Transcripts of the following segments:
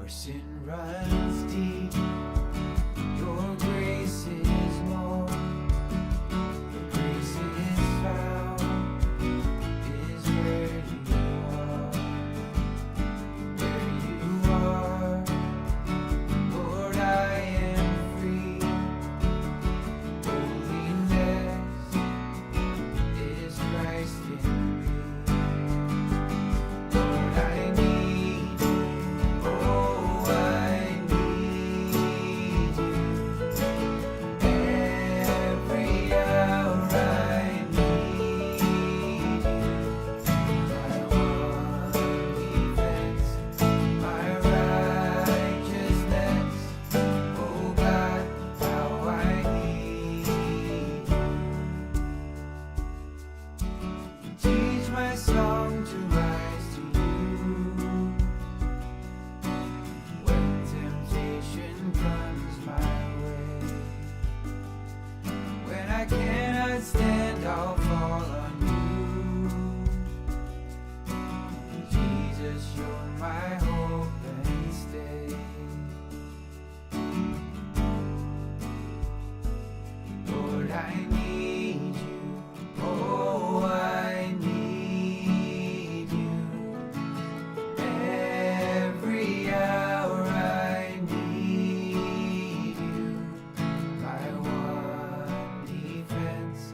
where sin runs deep. Your grace is more. Your grace is found, is where you are. Where you are, Lord, I am free. Holiness is Christ in me. Lord, I need you. Oh, I need you. Every hour I need you. My one defense, my righteousness. Oh God, how I need you. Teach my song to rise to you when temptation comes my way. When I cannot stand, I'll fall on you. Jesus, you're my hope and stay. Lord, I need you. Oh, I need you. Every hour I need you. My one defense,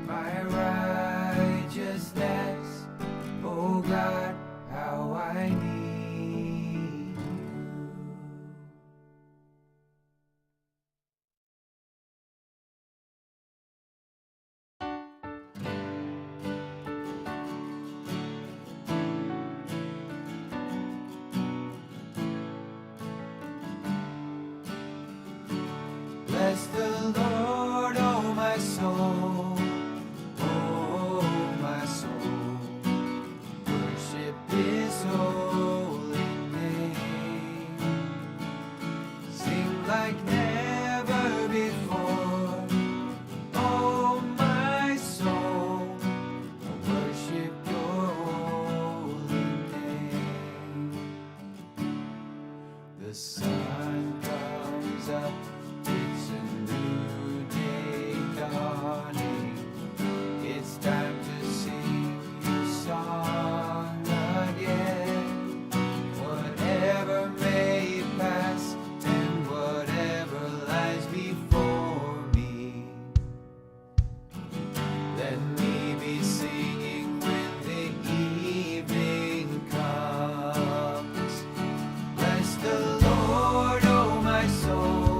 my righteousness. Oh God, how I need you. Bless the Lord, oh my soul, oh my soul. Worship His holy name. Sing like never before, oh my soul. Worship Your holy name. The sun comes up. It's a new day dawning. It's time to sing your song again. Whatever may pass and whatever lies before me, let me be singing when the evening comes. Bless the Lord, oh my soul.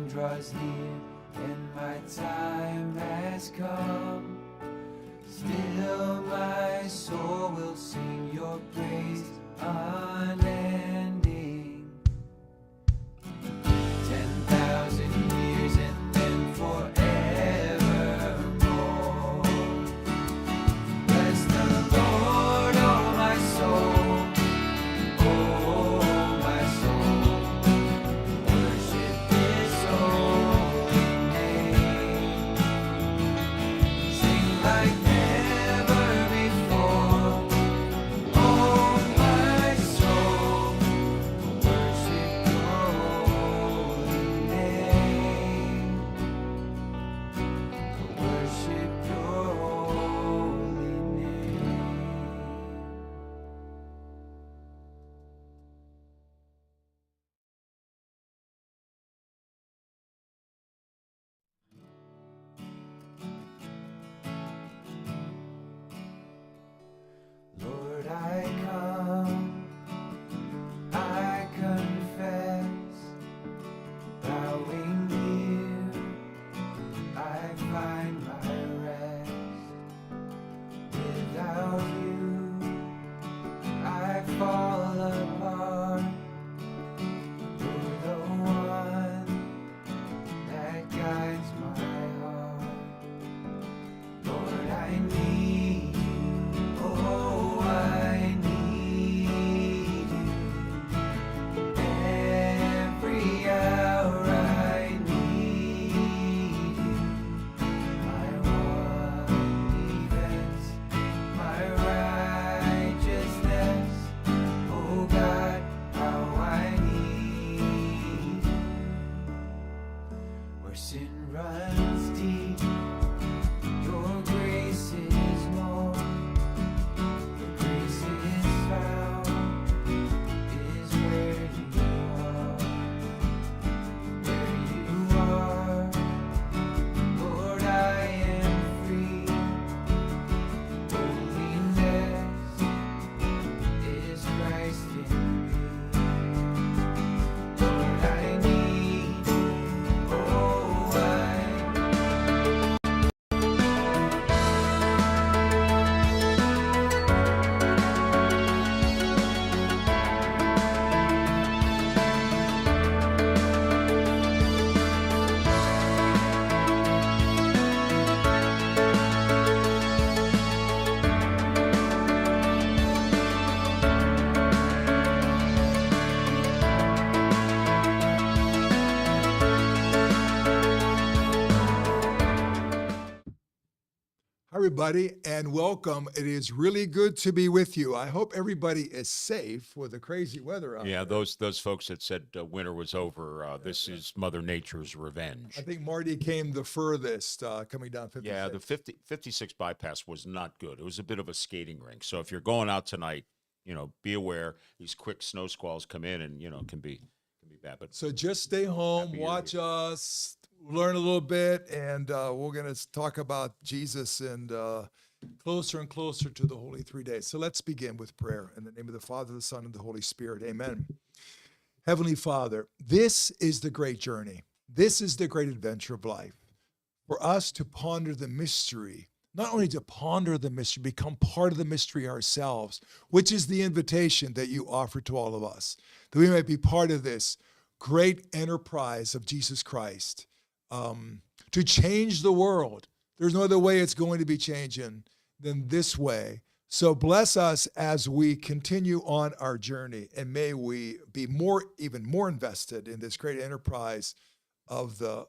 Draws near and my time has come. Still my soul will sing your praise unending. 10,000 years and then forevermore. Bless the Lord, oh my soul, oh my soul. Worship His Lord, I come, I confess, bowing here, I find my rest. Without you, I fall apart. You're the one that guides my heart. Lord, I need you. Oh, I need you. Every hour I need you. My one defense, my righteousness. Oh God, how I need you. Where sin runs deep, your grace is more. Where grace is found is where you are. Where you are, Lord, I am free. Holiness is Christ in me. Lord, I need you. Oh, I Hi, everybody, and welcome. It is really good to be with you. I hope everybody is safe with the crazy weather out Yeah, there. those folks that said winter was over, this is Mother Nature's revenge. I think Marty came the furthest, coming down 56. Yeah, the 56 bypass was not good. It was a bit of a skating rink. So if you're going out tonight, be aware these quick snow squalls come in and, can be bad. But So just stay home, Happy you're watch here. us, learn a little bit, and we're going to talk about Jesus and closer and closer to the Holy 3 days. So let's begin with prayer. In the name of the Father, the Son, and the Holy Spirit. Amen. Heavenly Father, this is the great journey. This is the great adventure of life. For us to ponder the mystery, not only to ponder the mystery, become part of the mystery ourselves, which is the invitation that you offer to all of us, that we might be part of this great enterprise of Jesus Christ, to change the world. There's no other way it's going to be changing than this way. So bless us as we continue on our journey, and may we be even more invested in this great enterprise of the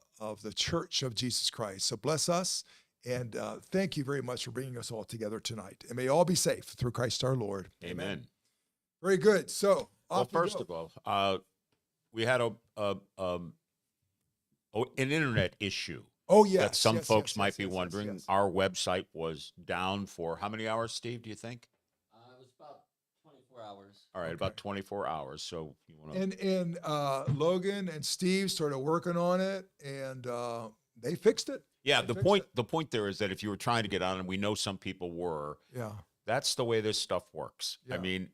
Church of Jesus Christ. So bless us, and thank you very much for bringing us all together tonight. And may all be safe through Christ our Lord. amen. Very good. So Well, off we first go. of all, we had an internet issue Oh yes, that some yes, folks yes, might yes, be yes, wondering. yes. Our website was down for how many hours, Steve, do you think? It was about 24 hours. All right, Okay. about 24 hours. So you want to... And Logan and Steve started working on it, and they fixed it. Yeah, They the fixed point it. the point there is that if you were trying to get on, and we know some people were, Yeah. that's the way this stuff works. I Yeah. mean,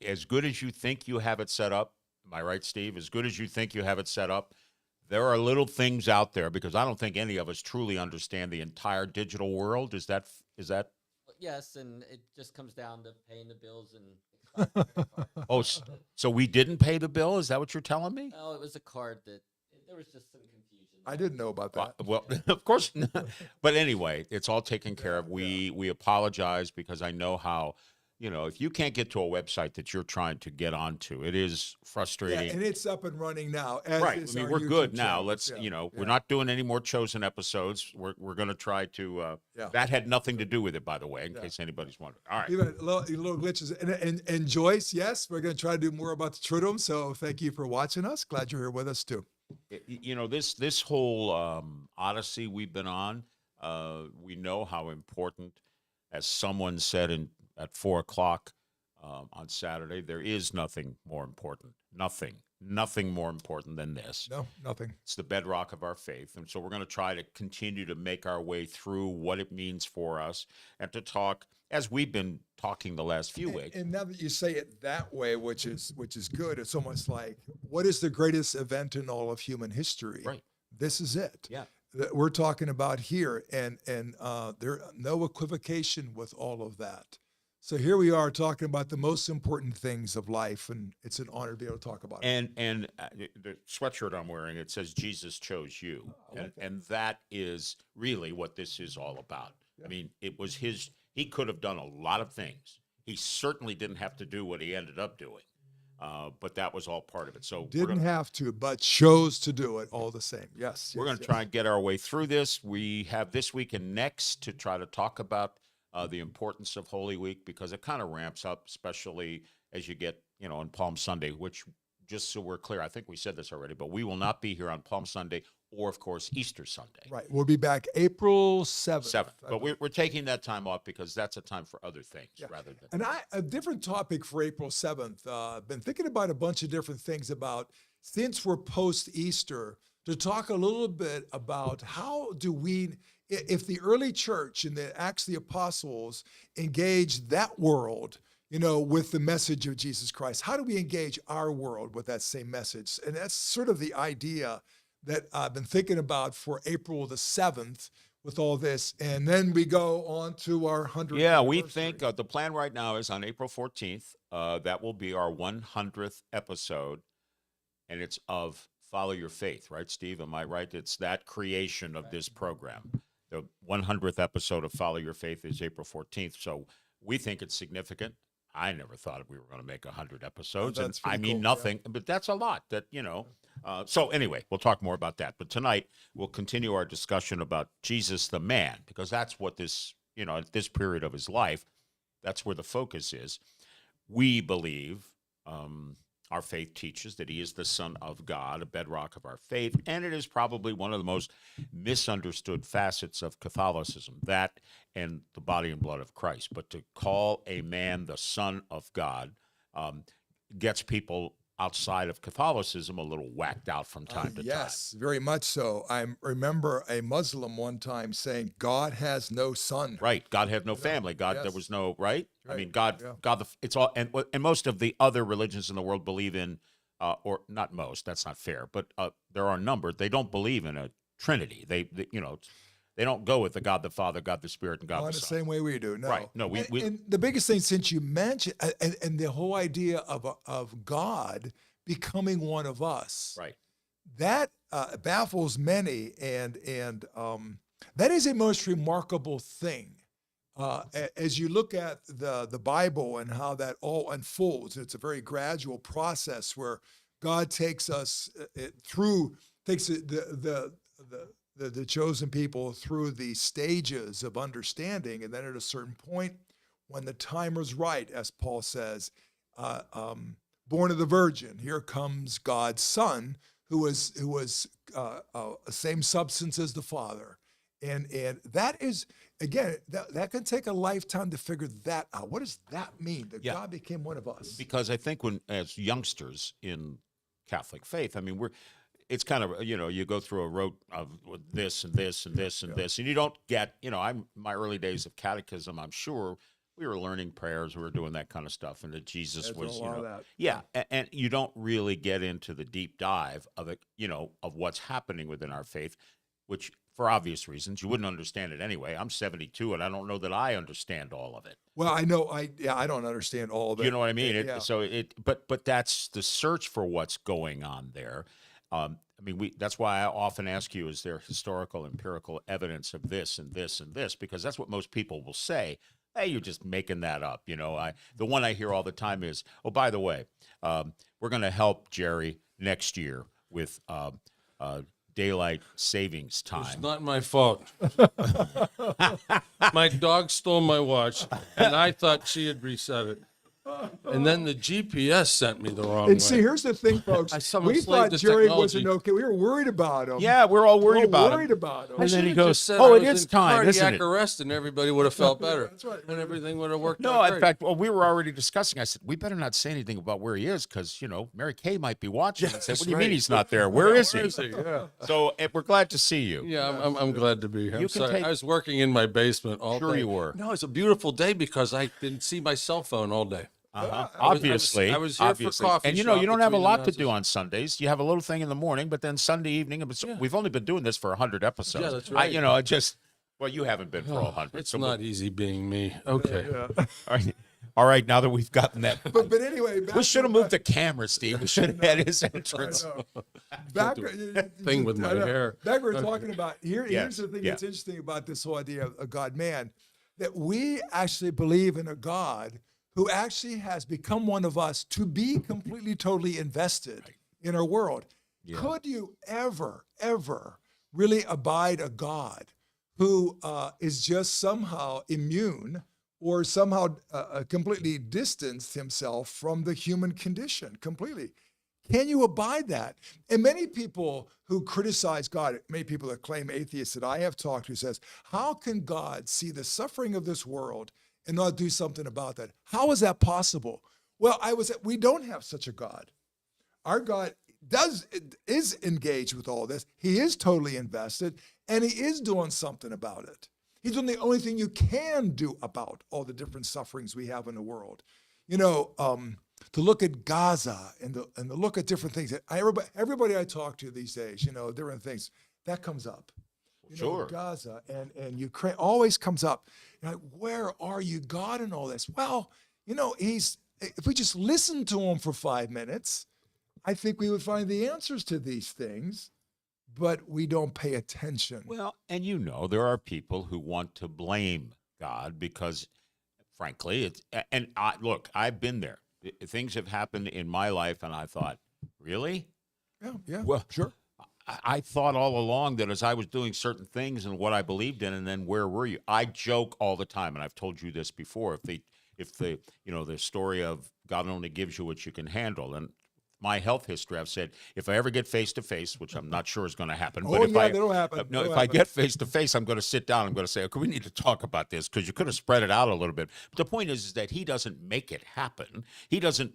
as good as you think you have it set up, am I right, Steve? As good as you think you have it set up, there are little things out there, because I don't think any of us truly understand the entire digital world. Is that Yes, and it just comes down to paying the bills and expiring the credit card. oh, so we didn't pay the bill? Is that what you're telling me? Oh, it was a card that there was just some confusion. I didn't know about that. Well, of course not. But anyway, it's all taken care of. We apologize, because I know how, if you can't get to a website that you're trying to get onto, it is frustrating. Yeah, and it's up and running now. As Right. is I mean, our we're good YouTube now. channel. Let's, Yeah, we're yeah. not doing any more chosen episodes. We're going to try to, Yeah. that had nothing to do with it, by the way, in Yeah. case anybody's wondering. All right. Even little glitches. And Joyce, yes, we're going to try to do more about the Triduum. So thank you for watching us. Glad you're here with us too. This whole odyssey we've been on, we know how important, as someone said at 4 o'clock on Saturday, there is nothing more important. Nothing. nothing more important than this. No, nothing. It's the bedrock of our faith. And so we're going to try to continue to make our way through what it means for us and to talk, as we've been talking the last few weeks. And now that you say it that way, which is good, it's almost like, what is the greatest event in all of human history? Right. This is it. Yeah. That we're talking about here, and there no equivocation with all of that. So here we are talking about the most important things of life, and it's an honor to be able to talk about it. And the sweatshirt I'm wearing, it says Jesus chose you. And that is really what this is all about. I mean, it was he could have done a lot of things. He certainly didn't have to do what he ended up doing. But that was all part of it. So Didn't have to, but chose to do it all the same. Yes. we're going to try and get our way through this. We have this week and next to try to talk about the importance of Holy Week, because it kind of ramps up, especially as you get, on Palm Sunday, which, just so we're clear, I think we said this already, but we will not be here on Palm Sunday or, of course, Easter Sunday. Right. We'll be back April 7th. But we're taking that time off because that's a time for other things rather than. And a different topic for April 7th. I've been thinking about a bunch of different things about, since we're post-Easter, to talk a little bit about how do we, if the early church in the Acts of the Apostles engaged that world, with the message of Jesus Christ, how do we engage our world with that same message? And that's sort of the idea that I've been thinking about for April the 7th with all this. And then we go on to our 100th Yeah, we anniversary. think the plan right now is on April 14th. That will be our 100th episode, and it's of Follow Your Faith, right, Steve? Am I right? It's that creation of this program. The 100th episode of Follow Your Faith is April 14th. So we think it's significant. I never thought we were going to make 100 episodes. that's And I pretty mean, cool, nothing, but that's a lot so anyway, we'll talk more about that. But tonight, we'll continue our discussion about Jesus the man, because that's what this, at this period of his life, that's where the focus is. We believe, our faith teaches that he is the Son of God, a bedrock of our faith, and it is probably one of the most misunderstood facets of Catholicism, that and the body and blood of Christ. But to call a man the Son of God gets people outside of Catholicism a little whacked out from time to time. Yes, very much so. I remember a Muslim one time saying, "God has no son." Right. God had no family. God, there Yes. was no, right? I mean, God, yeah. it's all, and most of the other religions in the world believe in, or not most, that's not fair, but there are a number, they don't believe in a Trinity. They don't go with the God the Father, God the Spirit, and God Not the the Son. same way we do. No. Right. No, and the biggest thing, since you mentioned, and the whole idea of God becoming one of us, right. that baffles many, and that is a most remarkable thing. As you look at the Bible and how that all unfolds, it's a very gradual process where God takes us takes the chosen people through the stages of understanding, and then at a certain point, when the time is right, as Paul says, born of the Virgin, here comes God's Son, who was same substance as the Father. And that is, again, that can take a lifetime to figure that out. What does that mean, that God became one of us? Because I think as youngsters in Catholic faith, I mean, it's kind of, you go through a road of this and this and this and this, and you don't get, my early days of catechism, I'm sure we were learning prayers, we were doing that kind of stuff, and that Jesus was, and you don't really get into the deep dive of it, of what's happening within our faith, which for obvious reasons, you wouldn't understand it anyway. I'm 72, and I don't know that I understand all of it. Well, I know, I don't understand all of it. You know what I mean? Yeah. But that's the search for what's going on there. I mean, that's why I often ask you, is there historical, empirical evidence of this and this and this? Because that's what most people will say. Hey, you're just making that up. The one I hear all the time is, oh, by the way, we're going to help Jerry next year with daylight savings time. It's not my fault. My dog stole my watch, and I thought she had reset it. And then the GPS sent me the wrong way. And see, here's the thing, folks. someone We slaved thought the Jerry technology. wasn't okay. We were worried about him. Yeah, we're all worried We're all about worried him. about him. I And then he should've goes, just said "Oh, I it was is in time, isn't cardiac it?" arrest, and everybody would have felt better. That's right. And everything would have worked No, out in great. fact, well, we were already discussing. I said, we better not say anything about where he is because, Mary Kay might be watching. I said, what do you mean he's not there? Where is he? Yeah. So we're glad to see you. Yeah, I'm glad to be here. You I'm can sorry. take- I was working in my basement all Sure day. you were. No, it's a beautiful day because I didn't see my cell phone all day. Obviously, I was here for obviously. coffee And you shop don't have a between the lot to houses. do on Sundays. You have a little thing in the morning, but then Sunday evening. We've only been doing this for 100 episodes. Yeah, that's right. I just well, you haven't been for 100. It's so not easy being me. Okay. all right. Now that we've gotten that, But anyway, we should have moved the camera, Steve. We should have had his entrance. Back, Thing with my hair. Back we were talking about Yes, here's the thing yeah. that's interesting about this whole idea of a God man, that we actually believe in a God who actually has become one of us to be completely, totally invested in our world. Yeah. Could you ever really abide a God who is just somehow immune or somehow completely distanced himself from the human condition completely? Can you abide that? And many people who criticize God, many people that claim atheists that I have talked to says, how can God see the suffering of this world and not do something about that? How is that possible? Well, we don't have such a God. Our God is engaged with all this. He is totally invested, and he is doing something about it. He's doing the only thing you can do about all the different sufferings we have in the world. To look at Gaza and to look at different things. Everybody I talk to these days, different things, that comes up. Sure. Gaza and Ukraine always comes up. You're like, where are you, God, in all this? Well, if we just listen to him for 5 minutes, I think we would find the answers to these things, but we don't pay attention. Well, and there are people who want to blame God because, frankly, look, I've been there. Things have happened in my life, and I thought, really? Yeah, Well, sure. I thought all along that as I was doing certain things and what I believed in, and then where were you? I joke all the time, and I've told you this before. If the story of God only gives you what you can handle, and my health history, I've said, if I ever get face to face, which I'm not sure is going to happen, but that'll happen. No, That'll if I happen. get face to face, I'm going to sit down. I'm going to say, okay, we need to talk about this because you could have spread it out a little bit. But the point is that he doesn't make it happen. He doesn't,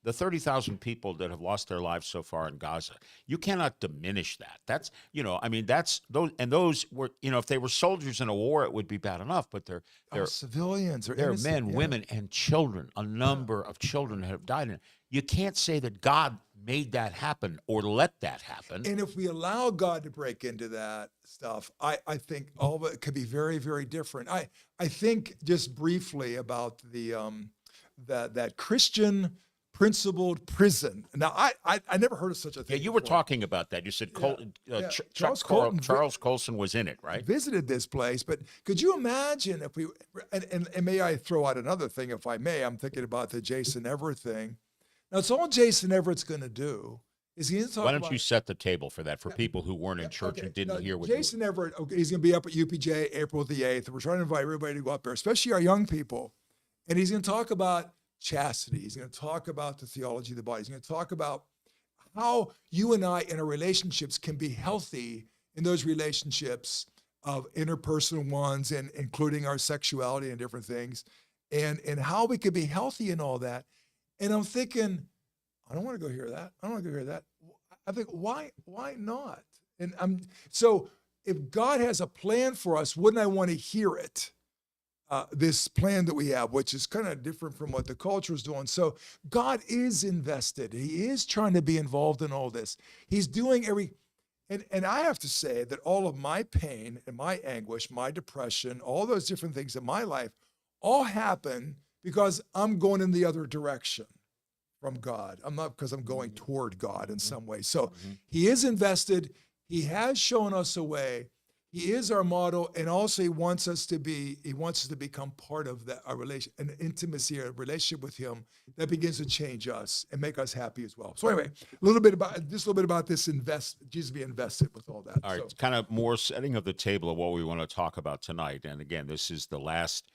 the 30,000 people that have lost their lives so far in Gaza, you cannot diminish that. That's, that's those were, if they were soldiers in a war, it would be bad enough, but they're civilians. there are men, women, and children. A number of children have died. And you can't say that God made that happen or let that happen. And if we allow God to break into that stuff, I think all of it could be very, very different. I think just briefly about that Christian principled prison. Now, I never heard of such a thing. Yeah, you were before. talking about that. You said Charles Colson was in it, right? Visited this place, but could you imagine if we and may I throw out another thing, if I may? I'm thinking about the Jason Everett thing. Now, it's all Jason Everett's going to do is he's going to talk Why don't about, you set the table for that for people who weren't in church and didn't hear what Jason Everett. Okay, he's going to be up at UPJ April the 8th. We're trying to invite everybody to go up there, especially our young people, and he's going to talk about chastity. He's going to talk about the theology of the body. He's going to talk about how you and I in our relationships can be healthy in those relationships of interpersonal ones, and including our sexuality and different things, and how we could be healthy in all that. And I'm thinking, I don't want to go hear that. I don't want to go hear that. I think, why not? And so if God has a plan for us, wouldn't I want to hear it? This plan that we have, which is kind of different from what the culture is doing. So God is invested. He is trying to be involved in all this. He's doing and I have to say that all of my pain and my anguish, my depression, all those different things in my life all happen because I'm going in the other direction from God. I'm not because I'm going toward God in some way. So he is invested. He has shown us a way. He is our model, and also he wants us to become part of a an intimacy, a relationship with him that begins to change us and make us happy as well. So anyway, a little bit about this Jesus being invested with all that. All right, So, it's kind of more setting of the table of what we want to talk about tonight. And again, this is the last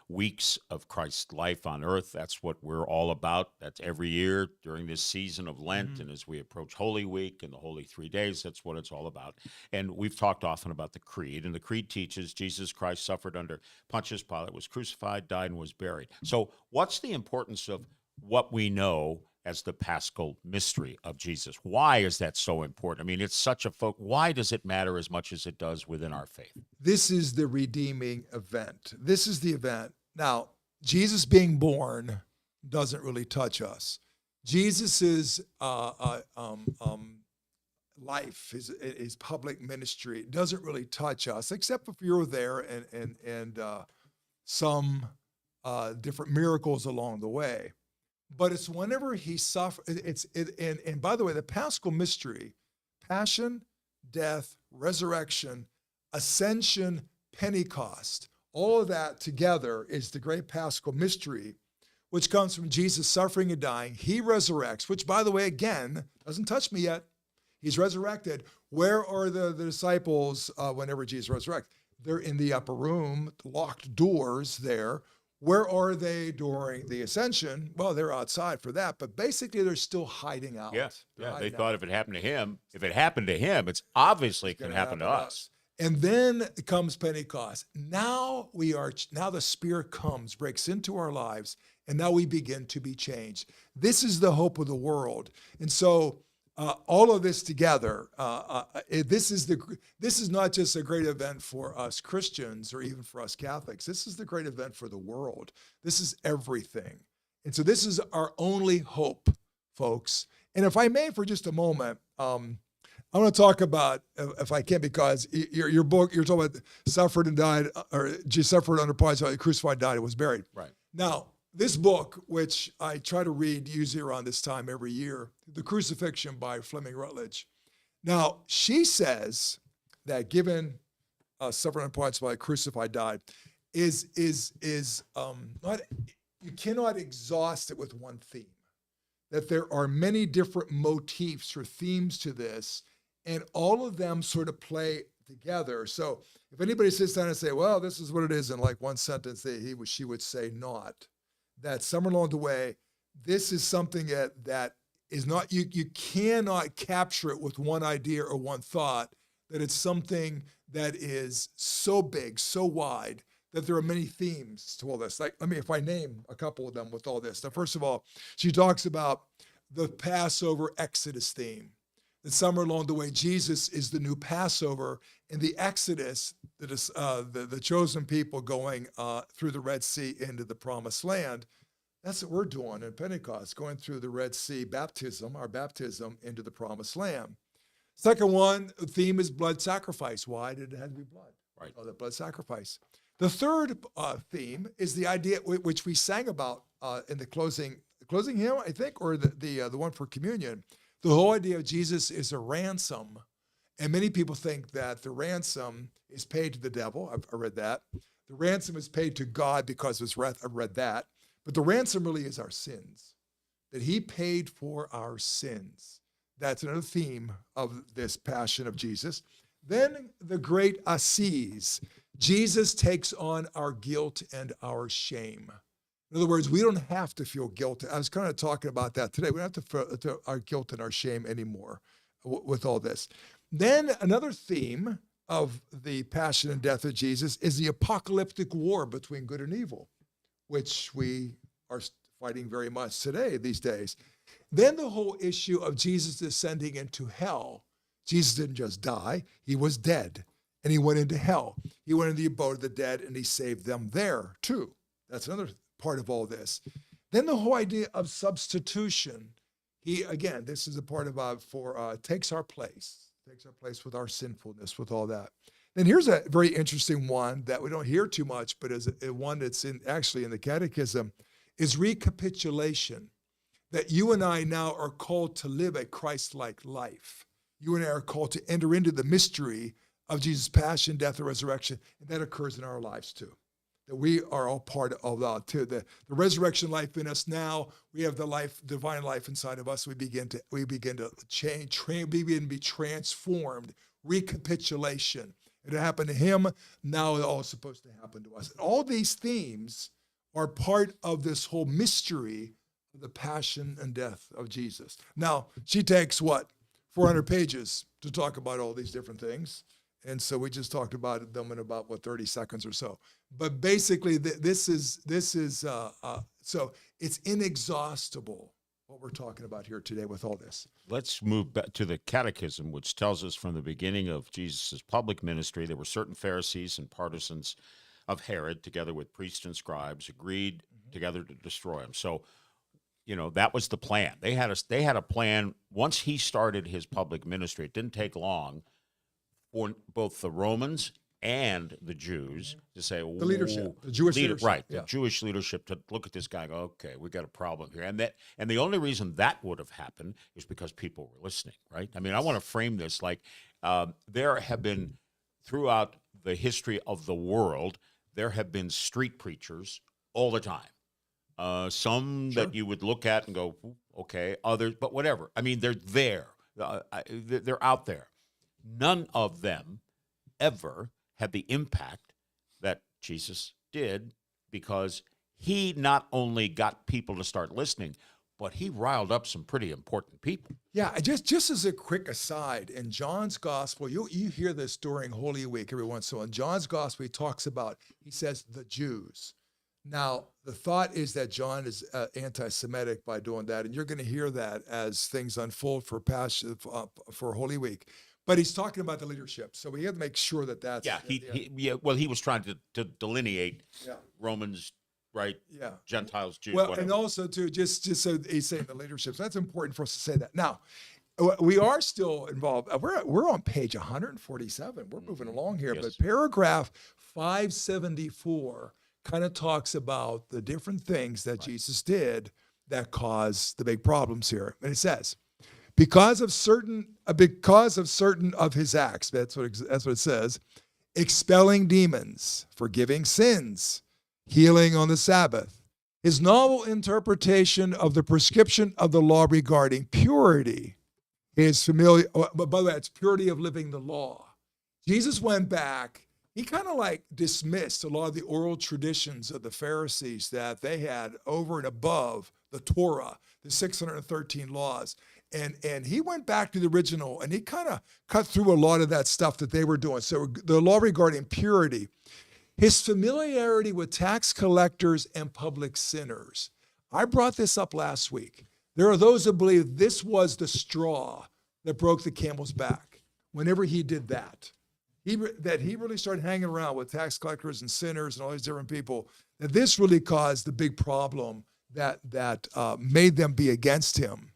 weeks of Christ's life on earth. That's what we're all about. That's every year during this season of Lent. And as we approach Holy Week and the Holy 3 Days, that's what it's all about. And we've talked often about the Creed. And the Creed teaches Jesus Christ suffered under Pontius Pilate, was crucified, died, and was buried. So what's the importance of what we know as the Paschal mystery of Jesus? Why is that so important? I mean, it's such a why does it matter as much as it does within our faith? This is the redeeming event. This is the event. Now, Jesus being born doesn't really touch us. Jesus's life, his public ministry doesn't really touch us, except if you're there and some different miracles along the way. But it's whenever he suffered. And by the way, the Paschal mystery, passion, death, resurrection, ascension, Pentecost, all of that together is the great Paschal mystery, which comes from Jesus suffering and dying. He resurrects, which, by the way, again, doesn't touch me yet. He's resurrected. Where are the disciples whenever Jesus resurrects? They're in the upper room, locked doors there. Where are they during the ascension? Well, they're outside for that, but basically they're still hiding out. They thought if it happened to him, it's obviously can happen to us. And then comes Pentecost. Now the Spirit comes, breaks into our lives, and now we begin to be changed. This is the hope of the world. And so all of this together, this is not just a great event for us Christians or even for us Catholics. This is the great event for the world. This is everything. And so this is our only hope, folks. And if I may, for just a moment, I want to talk about, if I can, because your book, you're talking about suffered and died, or just suffered under Pontius Pilate, crucified, died, and was buried. Right. Now, this book, which I try to read usually around this time every year, The Crucifixion by Fleming Rutledge. Now, she says that given suffered under Pontius Pilate, crucified, died, is not, you cannot exhaust it with one theme. That there are many different motifs or themes to this, and all of them sort of play together. So if anybody sits down and say, well, this is what it is in like one sentence, she would say not. That somewhere along the way, this is something that is not, you cannot capture it with one idea or one thought, that it's something that is so big, so wide, that there are many themes to all this. Like, if I name a couple of them with all this. Now, first of all, she talks about the Passover Exodus theme. That somewhere along the way, Jesus is the new Passover, and the Exodus, the chosen people going through the Red Sea into the Promised Land. That's what we're doing in Pentecost, going through the Red Sea baptism, our baptism into the Promised Land. Second one, the theme is blood sacrifice. Why did it have to be blood? Right. Oh, the blood sacrifice. The third theme is the idea which we sang about in the closing hymn, I think, or the one for communion. The whole idea of Jesus is a ransom. And many people think that the ransom is paid to the devil. I read that. The ransom is paid to God because of his wrath. I read that. But the ransom really is our sins, that he paid for our sins. That's another theme of this passion of Jesus. Then the great Assis. Jesus takes on our guilt and our shame. In other words, we don't have to feel guilty. I was kind of talking about that today. We don't have to feel our guilt and our shame anymore with all this. Then another theme of the passion and death of Jesus is the apocalyptic war between good and evil, which we are fighting very much today, these days. Then the whole issue of Jesus descending into hell. Jesus didn't just die, he was dead, and he went into hell. He went into the abode of the dead, and he saved them there, too. That's another part of all this. Then the whole idea of substitution. He, again, this is a part of takes our place with our sinfulness, with all that. Then here's a very interesting one that we don't hear too much, but is one that's actually in the Catechism, is recapitulation. That you and I now are called to live a Christ-like life. You and I are called to enter into the mystery of Jesus' passion, death, and resurrection, and that occurs in our lives too. That we are all part of that too. The resurrection life in us now, we have the life, divine life inside of us. We begin to change, begin to be transformed. Recapitulation. It happened to him, now it's all supposed to happen to us. And all these themes are part of this whole mystery of the passion and death of Jesus. Now, she takes what? 400 pages to talk about all these different things. And so we just talked about them in about, 30 seconds or so. But basically, so it's inexhaustible what we're talking about here today with all this. Let's move back to the Catechism, which tells us from the beginning of Jesus' public ministry, there were certain Pharisees and partisans of Herod, together with priests and scribes, agreed together to destroy him. So, that was the plan. They had a plan. Once he started his public ministry, it didn't take long for both the Romans and the Jews to say, The leadership, the Jewish leadership. right? Yeah. The Jewish leadership to look at this guy and go, okay, we got a problem here, and the only reason that would have happened is because people were listening, right? I mean, I want to frame this like there have been throughout the history of the world, there have been street preachers all the time. Some Sure. that you would look at and go, okay, others, but whatever. I mean, they're there. They're out there. None of them ever had the impact that Jesus did, because he not only got people to start listening, but he riled up some pretty important people. Yeah, just as a quick aside, in John's gospel, you hear this during Holy Week every once in a while. In John's gospel, he says the Jews. Now, the thought is that John is anti-Semitic by doing that, and you're going to hear that as things unfold for Holy Week. But he's talking about the leadership, so we have to make sure that that's Well, he was trying to delineate Yeah. Romans, right? Yeah. Gentiles, Jews. Well, whatever. and also too, just so he's saying the leadership. So that's important for us to say that. Now, we are still involved. We're on page 147. We're moving along here, Yes. but paragraph 574 kind of talks about the different things that Jesus did that caused the big problems here. And it says, because of certain of his acts, that's what it says, expelling demons, forgiving sins, healing on the Sabbath, his novel interpretation of the prescription of the law regarding purity, his familiar, but by the way, it's purity of living the law. Jesus went back. He kind of like dismissed a lot of the oral traditions of the Pharisees that they had over and above the Torah, the 613 laws. And he went back to the original, and he kind of cut through a lot of that stuff that they were doing. So the law regarding purity, his familiarity with tax collectors and public sinners. I brought this up last week. There are those who believe this was the straw that broke the camel's back whenever he did that. He really started hanging around with tax collectors and sinners and all these different people, that this really caused the big problem that made them be against him.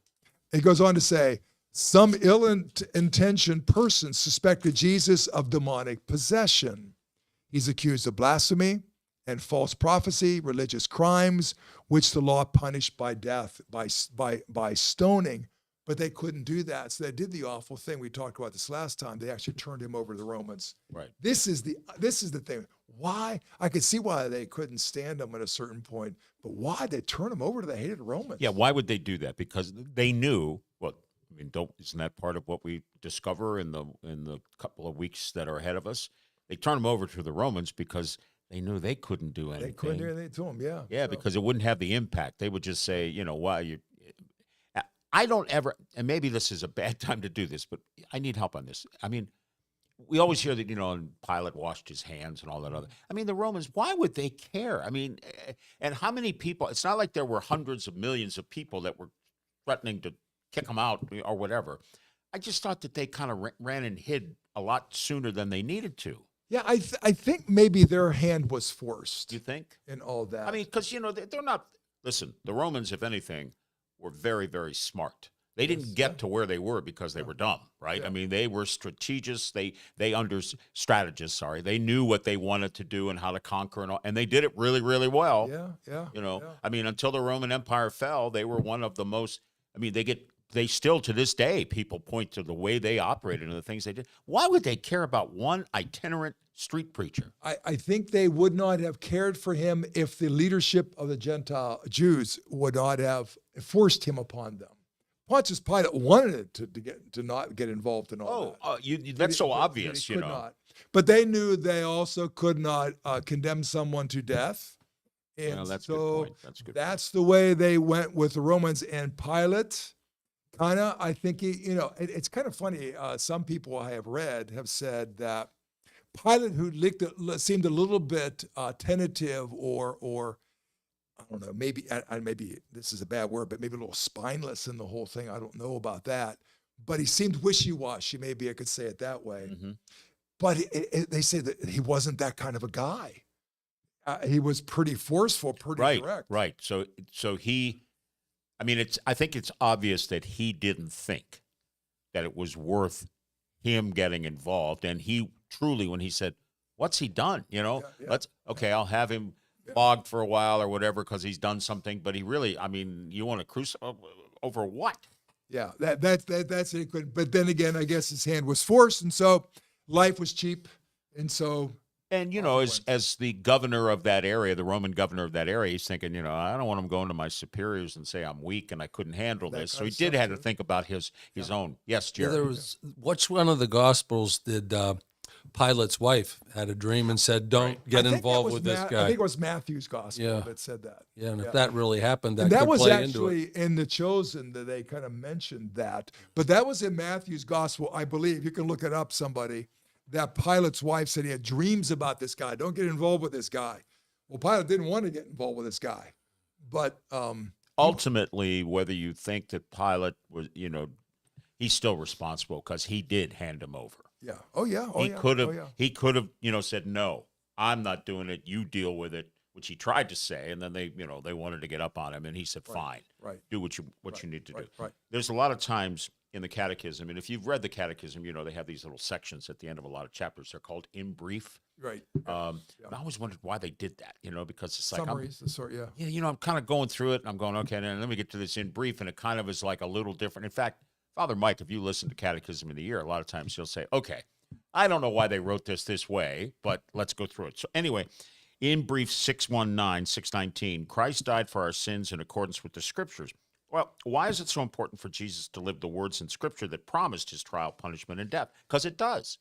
It goes on to say, some ill-intentioned persons suspected Jesus of demonic possession. He's accused of blasphemy and false prophecy, religious crimes, which the law punished by death, by stoning. But they couldn't do that. So they did the awful thing. We talked about this last time. They actually turned him over to the Romans. Right. This is the thing. Why? I could see why they couldn't stand him at a certain point, but why they turn him over to the hated Romans? Yeah, why would they do that? Because they knew. Well, I mean, isn't that part of what we discover in the couple of weeks that are ahead of us? They turn him over to the Romans because they knew they couldn't do anything. They couldn't do anything to him. Yeah. Yeah, So- because it wouldn't have the impact. They would just say, why you. I don't ever, and maybe this is a bad time to do this, but I need help on this. I mean, we always hear that, and Pilate washed his hands and all that other. I mean, the Romans, why would they care? I mean, and how many people? It's not like there were hundreds of millions of people that were threatening to kick them out or whatever. I just thought that they kind of ran and hid a lot sooner than they needed to. Yeah, I think maybe their hand was forced Do you think? in all that. I mean, because, they're not, listen, the Romans, if anything, were very, very smart. They didn't get to where they were because they were dumb, right? Yeah. I mean, they were strategists. Strategists, sorry. They knew what they wanted to do and how to conquer and they did it really, really well. yeah. I mean, until the Roman Empire fell, they were one of the most, I mean, they still to this day, people point to the way they operated and the things they did. Why would they care about one itinerant street preacher? I think they would not have cared for him if the leadership of the Gentile Jews would not have forced him upon them. Pontius Pilate wanted to not get involved in all that. That's so But obvious, he could not. But they knew they also could not condemn someone to death And Well, that's a so good point. That's a good point. that's the way they went with the Romans. And Pilate, kind of, I think it's kind of funny. Some people I have read have said that Pilate, who seemed a little bit tentative, or I don't know, maybe this is a bad word, but maybe a little spineless in the whole thing. I don't know about that, but he seemed wishy-washy. Maybe I could say it that way. Mm-hmm. But they say that he wasn't that kind of a guy. He was pretty forceful, pretty direct. Right. So I think it's obvious that he didn't think that it was worth him getting involved. And he truly, when he said, what's he done? Yeah. I'll have him flogged for a while or whatever, because he's done something, but he really, you want to crucify over what? Yeah, that's it. But then again, I guess his hand was forced, and so life was cheap. And so, and as the governor of that area, the Roman governor of that area, he's thinking, I don't want him going to my superiors and say I'm weak and I couldn't handle That this. So kind he of did stuff, have to too. think about his own. Yes, Yeah, Jerry. which one of the Gospels did Pilate's wife had a dream and said, "Don't get I think that involved was with this I guy"? think it was Matthew's gospel Yeah. that said that. Yeah, and Yeah. if that really happened, that And that could was play into it. actually in the Chosen that they kind of mentioned that. But that was in Matthew's gospel, I believe. You can look it up, somebody. That Pilate's wife said he had dreams about this guy. Don't get involved with this guy. Well, Pilate didn't want to get involved with this guy. But Ultimately, whether you think that Pilate was, he's still responsible because he did hand him over. yeah. Oh, yeah. Oh, he yeah. could have, Oh, yeah. he could have, said, no, I'm not doing it. You deal with it, which he tried to say. And then they wanted to get up on him. And he said, fine, Right. do what you need to do. Right. There's a lot of times in the Catechism, and if you've read the Catechism, they have these little sections at the end of a lot of chapters. They're called in brief. Right. And I always wondered why they did that, because it's like, Summaries, the sort, yeah. I'm kind of going through it and I'm going, okay, then let me get to this in brief. And it kind of is like a little different. In fact, Father Mike, if you listen to Catechism of the Year, a lot of times he'll say, okay, I don't know why they wrote this way, but let's go through it. So anyway, in brief 619, Christ died for our sins in accordance with the Scriptures. Well, why is it so important for Jesus to live the words in Scripture that promised his trial, punishment, and death? Because it does.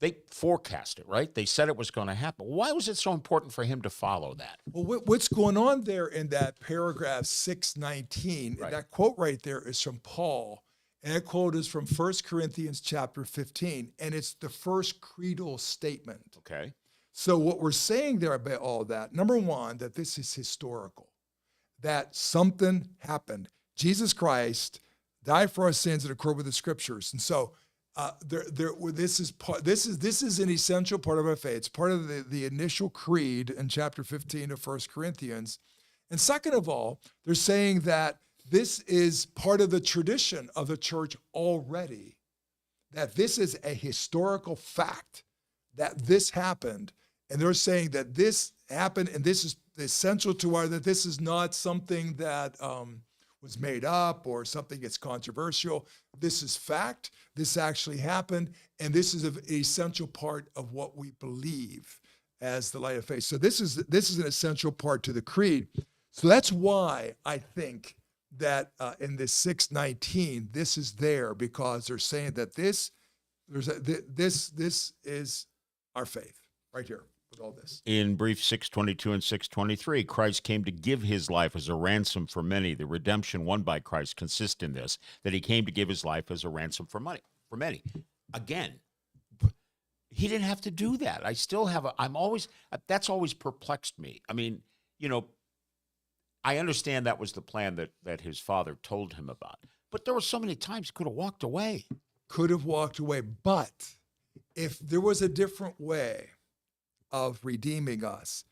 They forecast it, right? They said it was going to happen. Why was it so important for him to follow that? Well, what's going on there in that paragraph 619, Right. that quote right there is from Paul. And that quote is from 1 Corinthians chapter 15. And it's the first creedal statement. Okay. So what we're saying there about all that, number one, that this is historical, that something happened. Jesus Christ died for our sins in accordance with the Scriptures. And so this is an essential part of our faith. It's part of the initial creed in chapter 15 of 1 Corinthians. And second of all, they're saying that this is part of the tradition of the church already, that this is a historical fact, that this happened. And they're saying that this happened, and this is essential to that this is not something that was made up or something that's controversial. This is fact. This actually happened, and this is an essential part of what we believe as the light of faith. So this is an essential part to the creed. So that's why I think that in this 619, this is there, because they're saying that this is our faith right here with all this. In brief 622 and 623, Christ came to give his life as a ransom for many. The redemption won by Christ consists in this, that he came to give his life as a ransom for many. Again, he didn't have to do that. I still have that's always perplexed me. I understand that was the plan that his father told him about, but there were so many times he could have walked away. Could have walked away. But if there was a different way of redeeming us,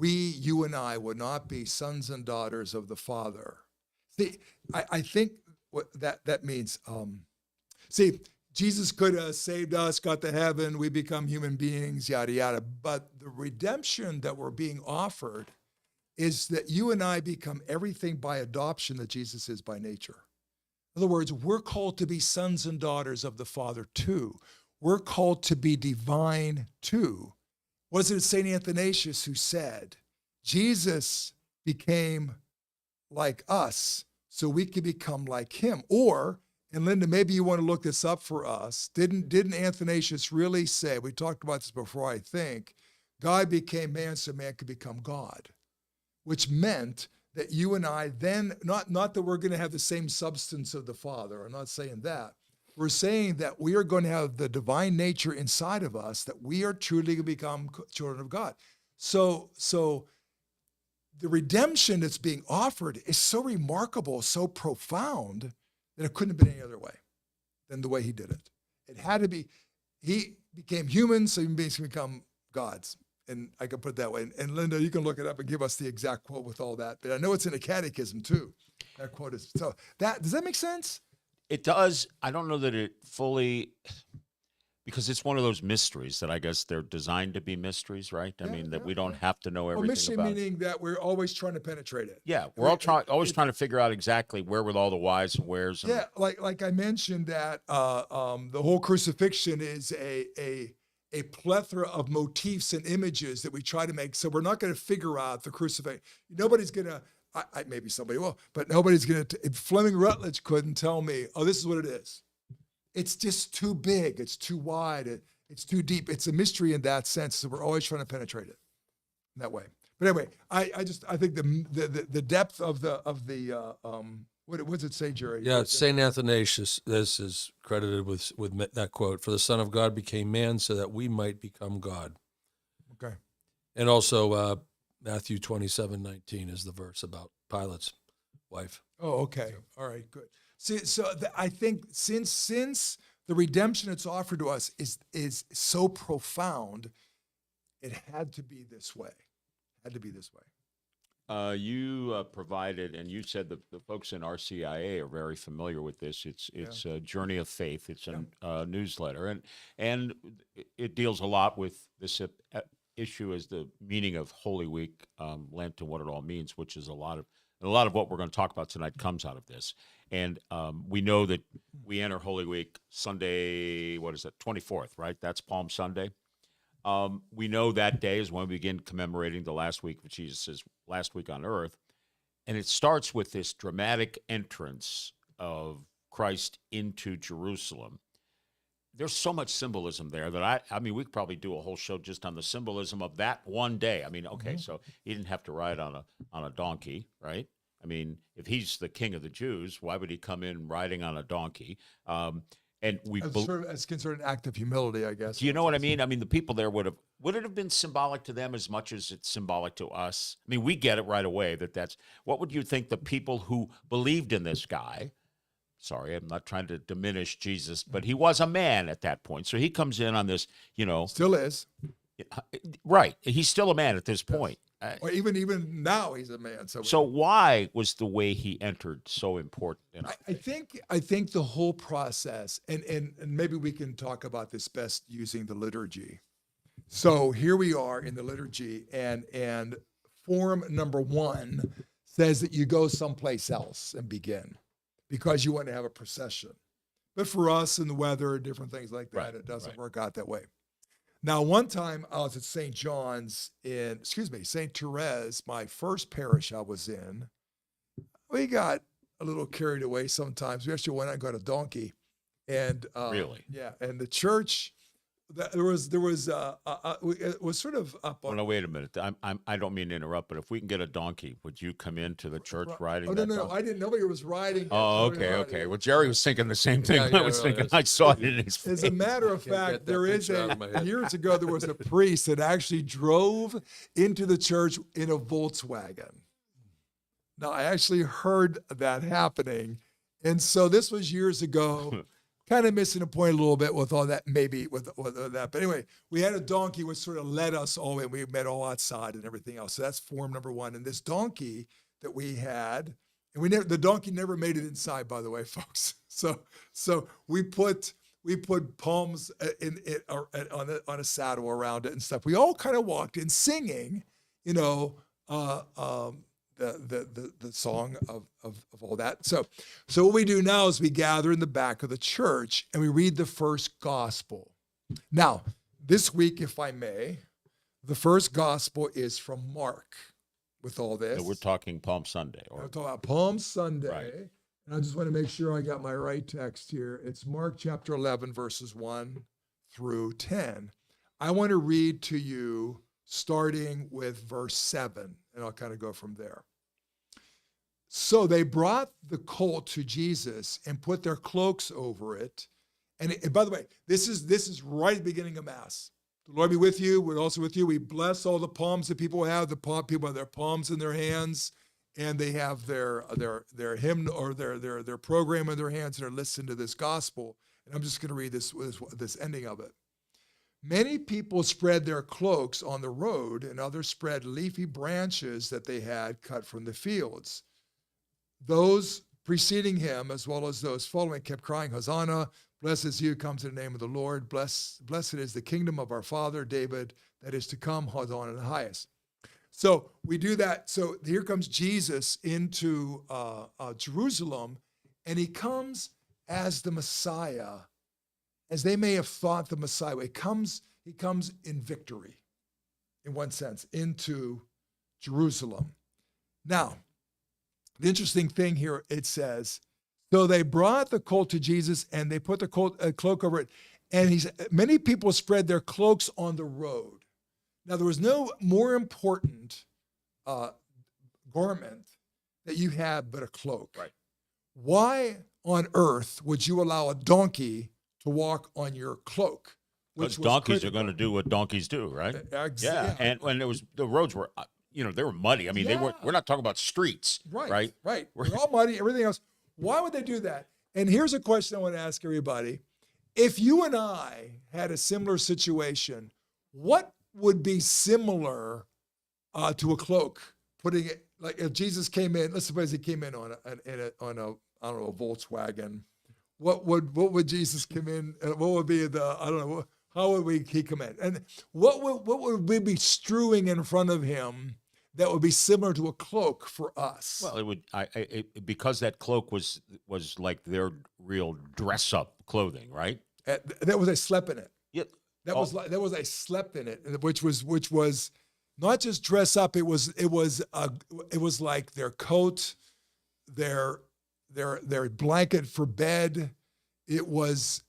you and I would not be sons and daughters of the Father. See, I think what that means, Jesus could have saved us, got to heaven, we become human beings, yada, yada. But the redemption that we're being offered is that you and I become everything by adoption that Jesus is by nature. In other words, we're called to be sons and daughters of the Father too. We're called to be divine too. Was it St. Athanasius who said, Jesus became like us so we could become like him? Or, and Linda, maybe you want to look this up for us, didn't Athanasius really say, we talked about this before, I think, God became man so man could become God? which meant that you and I then, not that we're going to have the same substance of the Father. I'm not saying that. We're saying that we are going to have the divine nature inside of us, that we are truly going to become children of God. So the redemption that's being offered is so remarkable, so profound, that it couldn't have been any other way than the way he did it. It had to be, he became human, so human beings can become gods. And I can put it that way. And Linda, you can look it up and give us the exact quote with all that. But I know it's in the Catechism too. That quote is, so that, does that make sense? It does. I don't know that it fully, because it's one of those mysteries that I guess they're designed to be mysteries, right? I mean, that we don't have to know Well, everything mystery about. meaning that we're always trying to penetrate it. Yeah, we're always trying to figure out exactly where with all the whys and wheres. And, Yeah, like I mentioned that the whole crucifixion is a plethora of motifs and images that we try to make. So we're not going to figure out the crucifixion. Nobody's going to, maybe somebody will, but nobody's going to, if Fleming Rutledge couldn't tell me, oh, this is what it is. It's just too big. It's too wide. It's too deep. It's a mystery in that sense. So we're always trying to penetrate it in that way. But anyway, I think the depth of the what does it say, Jerry? Yeah, Saint Athanasius. This is credited with that quote: "For the Son of God became man, so that we might become God." Okay. And also Matthew 27:19 is the verse about Pilate's wife. Oh, okay. All right, good. See, so I think since the redemption that's offered to us is so profound, it had to be this way. Had to be this way. you provided, and you said the folks in RCIA are very familiar with this. It's a Journey of Faith. It's a newsletter, and it deals a lot with this issue as the meaning of Holy Week, Lent, and what it all means, which is a lot of what we're going to talk about tonight comes out of this. And we know that we enter Holy Week Sunday, what is it, 24th, right? That's Palm Sunday. We know that day is when we begin commemorating the last week of Jesus' last week on earth. And it starts with this dramatic entrance of Christ into Jerusalem. There's so much symbolism there that I mean, we could probably do a whole show just on the symbolism of that one day. I mean, okay, so he didn't have to ride on a donkey, right? I mean, if he's the king of the Jews, why would he come in riding on a donkey? And we As considered an act of humility, I guess. do you know what I mean? I mean, the people there would it have been symbolic to them as much as it's symbolic to us? I mean, we get it right away that's what would you think the people who believed in this guy? Sorry, I'm not trying to diminish Jesus, but he was a man at that point. So he comes in on this, Still is. right. He's still a man at this point. Or even now he's a man. So why was the way he entered so important? I think the whole process, and maybe we can talk about this best using the liturgy. So here we are in the liturgy, and form number 1 says that you go someplace else and begin because you want to have a procession. But for us and the weather and different things like that, Right, it doesn't right. work out that way. Now, one time I was at St. Therese, my first parish I was in. We got a little carried away sometimes. We actually went out and got a donkey. And Really? Yeah. And the church, it was sort of up Oh, on. no, wait a minute. I don't mean to interrupt, but if we can get a donkey, would you come into the church riding Oh, that no, donkey? I didn't. Nobody was riding. Oh, Nobody okay, was okay. riding. Well, Jerry was thinking the same thing Yeah, I was yeah, thinking. yeah. I saw it in his face. As a matter of Can't fact, get that there is picture out of my head. years ago, there was a priest that actually drove into the church in a Volkswagen. Now, I actually heard that happening. And so this was years ago, kind of missing a point a little bit with all that, maybe with that. But anyway, we had a donkey which sort of led us all in. We met all outside and everything else. So that's form number 1. And this donkey that we had, and the donkey never made it inside, by the way, folks. So we put palms on a saddle around it and stuff. We all kind of walked in singing, the song of all that. So what we do now is we gather in the back of the church and we read the first gospel. Now, this week, if I may, the first gospel is from Mark with all this. So we're talking Palm Sunday. We're talking about Palm Sunday. Right. And I just want to make sure I got my right text here. It's Mark chapter 11, verses 1 through 10. I want to read to you starting with verse 7. and I'll kind of go from there. So they brought the colt to Jesus and put their cloaks over it. And by the way, this is right at the beginning of Mass. The Lord be with you. We're also with you. We bless all the palms that people have. People have their palms in their hands, and they have their hymn or their program in their hands, and they're listening to this gospel. And I'm just going to read this ending of it. Many people spread their cloaks on the road, and others spread leafy branches that they had cut from the fields. Those preceding him, as well as those following, kept crying, Hosanna, blessed is he who comes in the name of the Lord. Blessed is the kingdom of our father David that is to come, Hosanna in the highest. So we do that. So here comes Jesus into Jerusalem, and he comes as the Messiah, as they may have thought the Messiah. He comes in victory, in one sense, into Jerusalem. Now, the interesting thing here, it says, so they brought the colt to Jesus and they put the cloak over it. And many people spread their cloaks on the road. Now, there was no more important garment that you had but a cloak. Right. Why on earth would you allow a donkey to walk on your cloak? Because donkeys are going to do what donkeys do, right? Yeah. And when the roads were, they were muddy. I mean, we're not talking about streets, right? Right. They're all muddy, everything else. Why would they do that? And here's a question I want to ask everybody. If you and I had a similar situation, what would be similar to a cloak? Putting it, like if Jesus came in, let's suppose he came in on a Volkswagen. What would Jesus come in? What would be how would he come in? And what would we be strewing in front of him that would be similar to a cloak for us? Well, it would because that cloak was like their real dress up clothing, right? That was, they slept in it. Yeah. That was I slept in it, which was not just dress up. It was like their coat, their blanket for bed. It was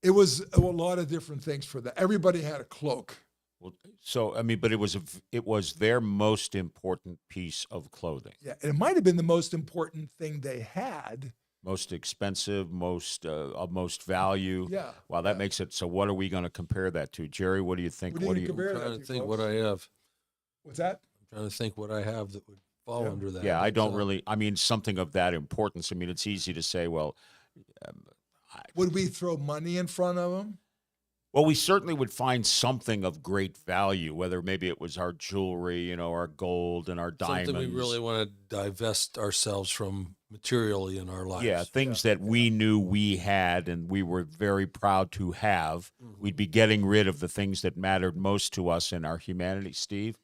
a lot of different things for that. Everybody had a cloak. Well, so I mean, but it was their most important piece of clothing. Yeah, and it might have been the most important thing they had. Most expensive, of most value. Yeah. Wow, that makes it. So, what are we going to compare that to, Jerry? What do you think? What do you? I'm trying to think what I have. What's that? I'm trying to think what I have that would fall under that. Yeah, I don't really. I mean, something of that importance. I mean, it's easy to say. Well, would we throw money in front of them? Well, we certainly would find something of great value, whether maybe it was our jewelry, our gold and our diamonds. Something we really want to divest ourselves from materially in our lives. Yeah, things that we knew we had and we were very proud to have. Mm-hmm. We'd be getting rid of the things that mattered most to us in our humanity. Steve?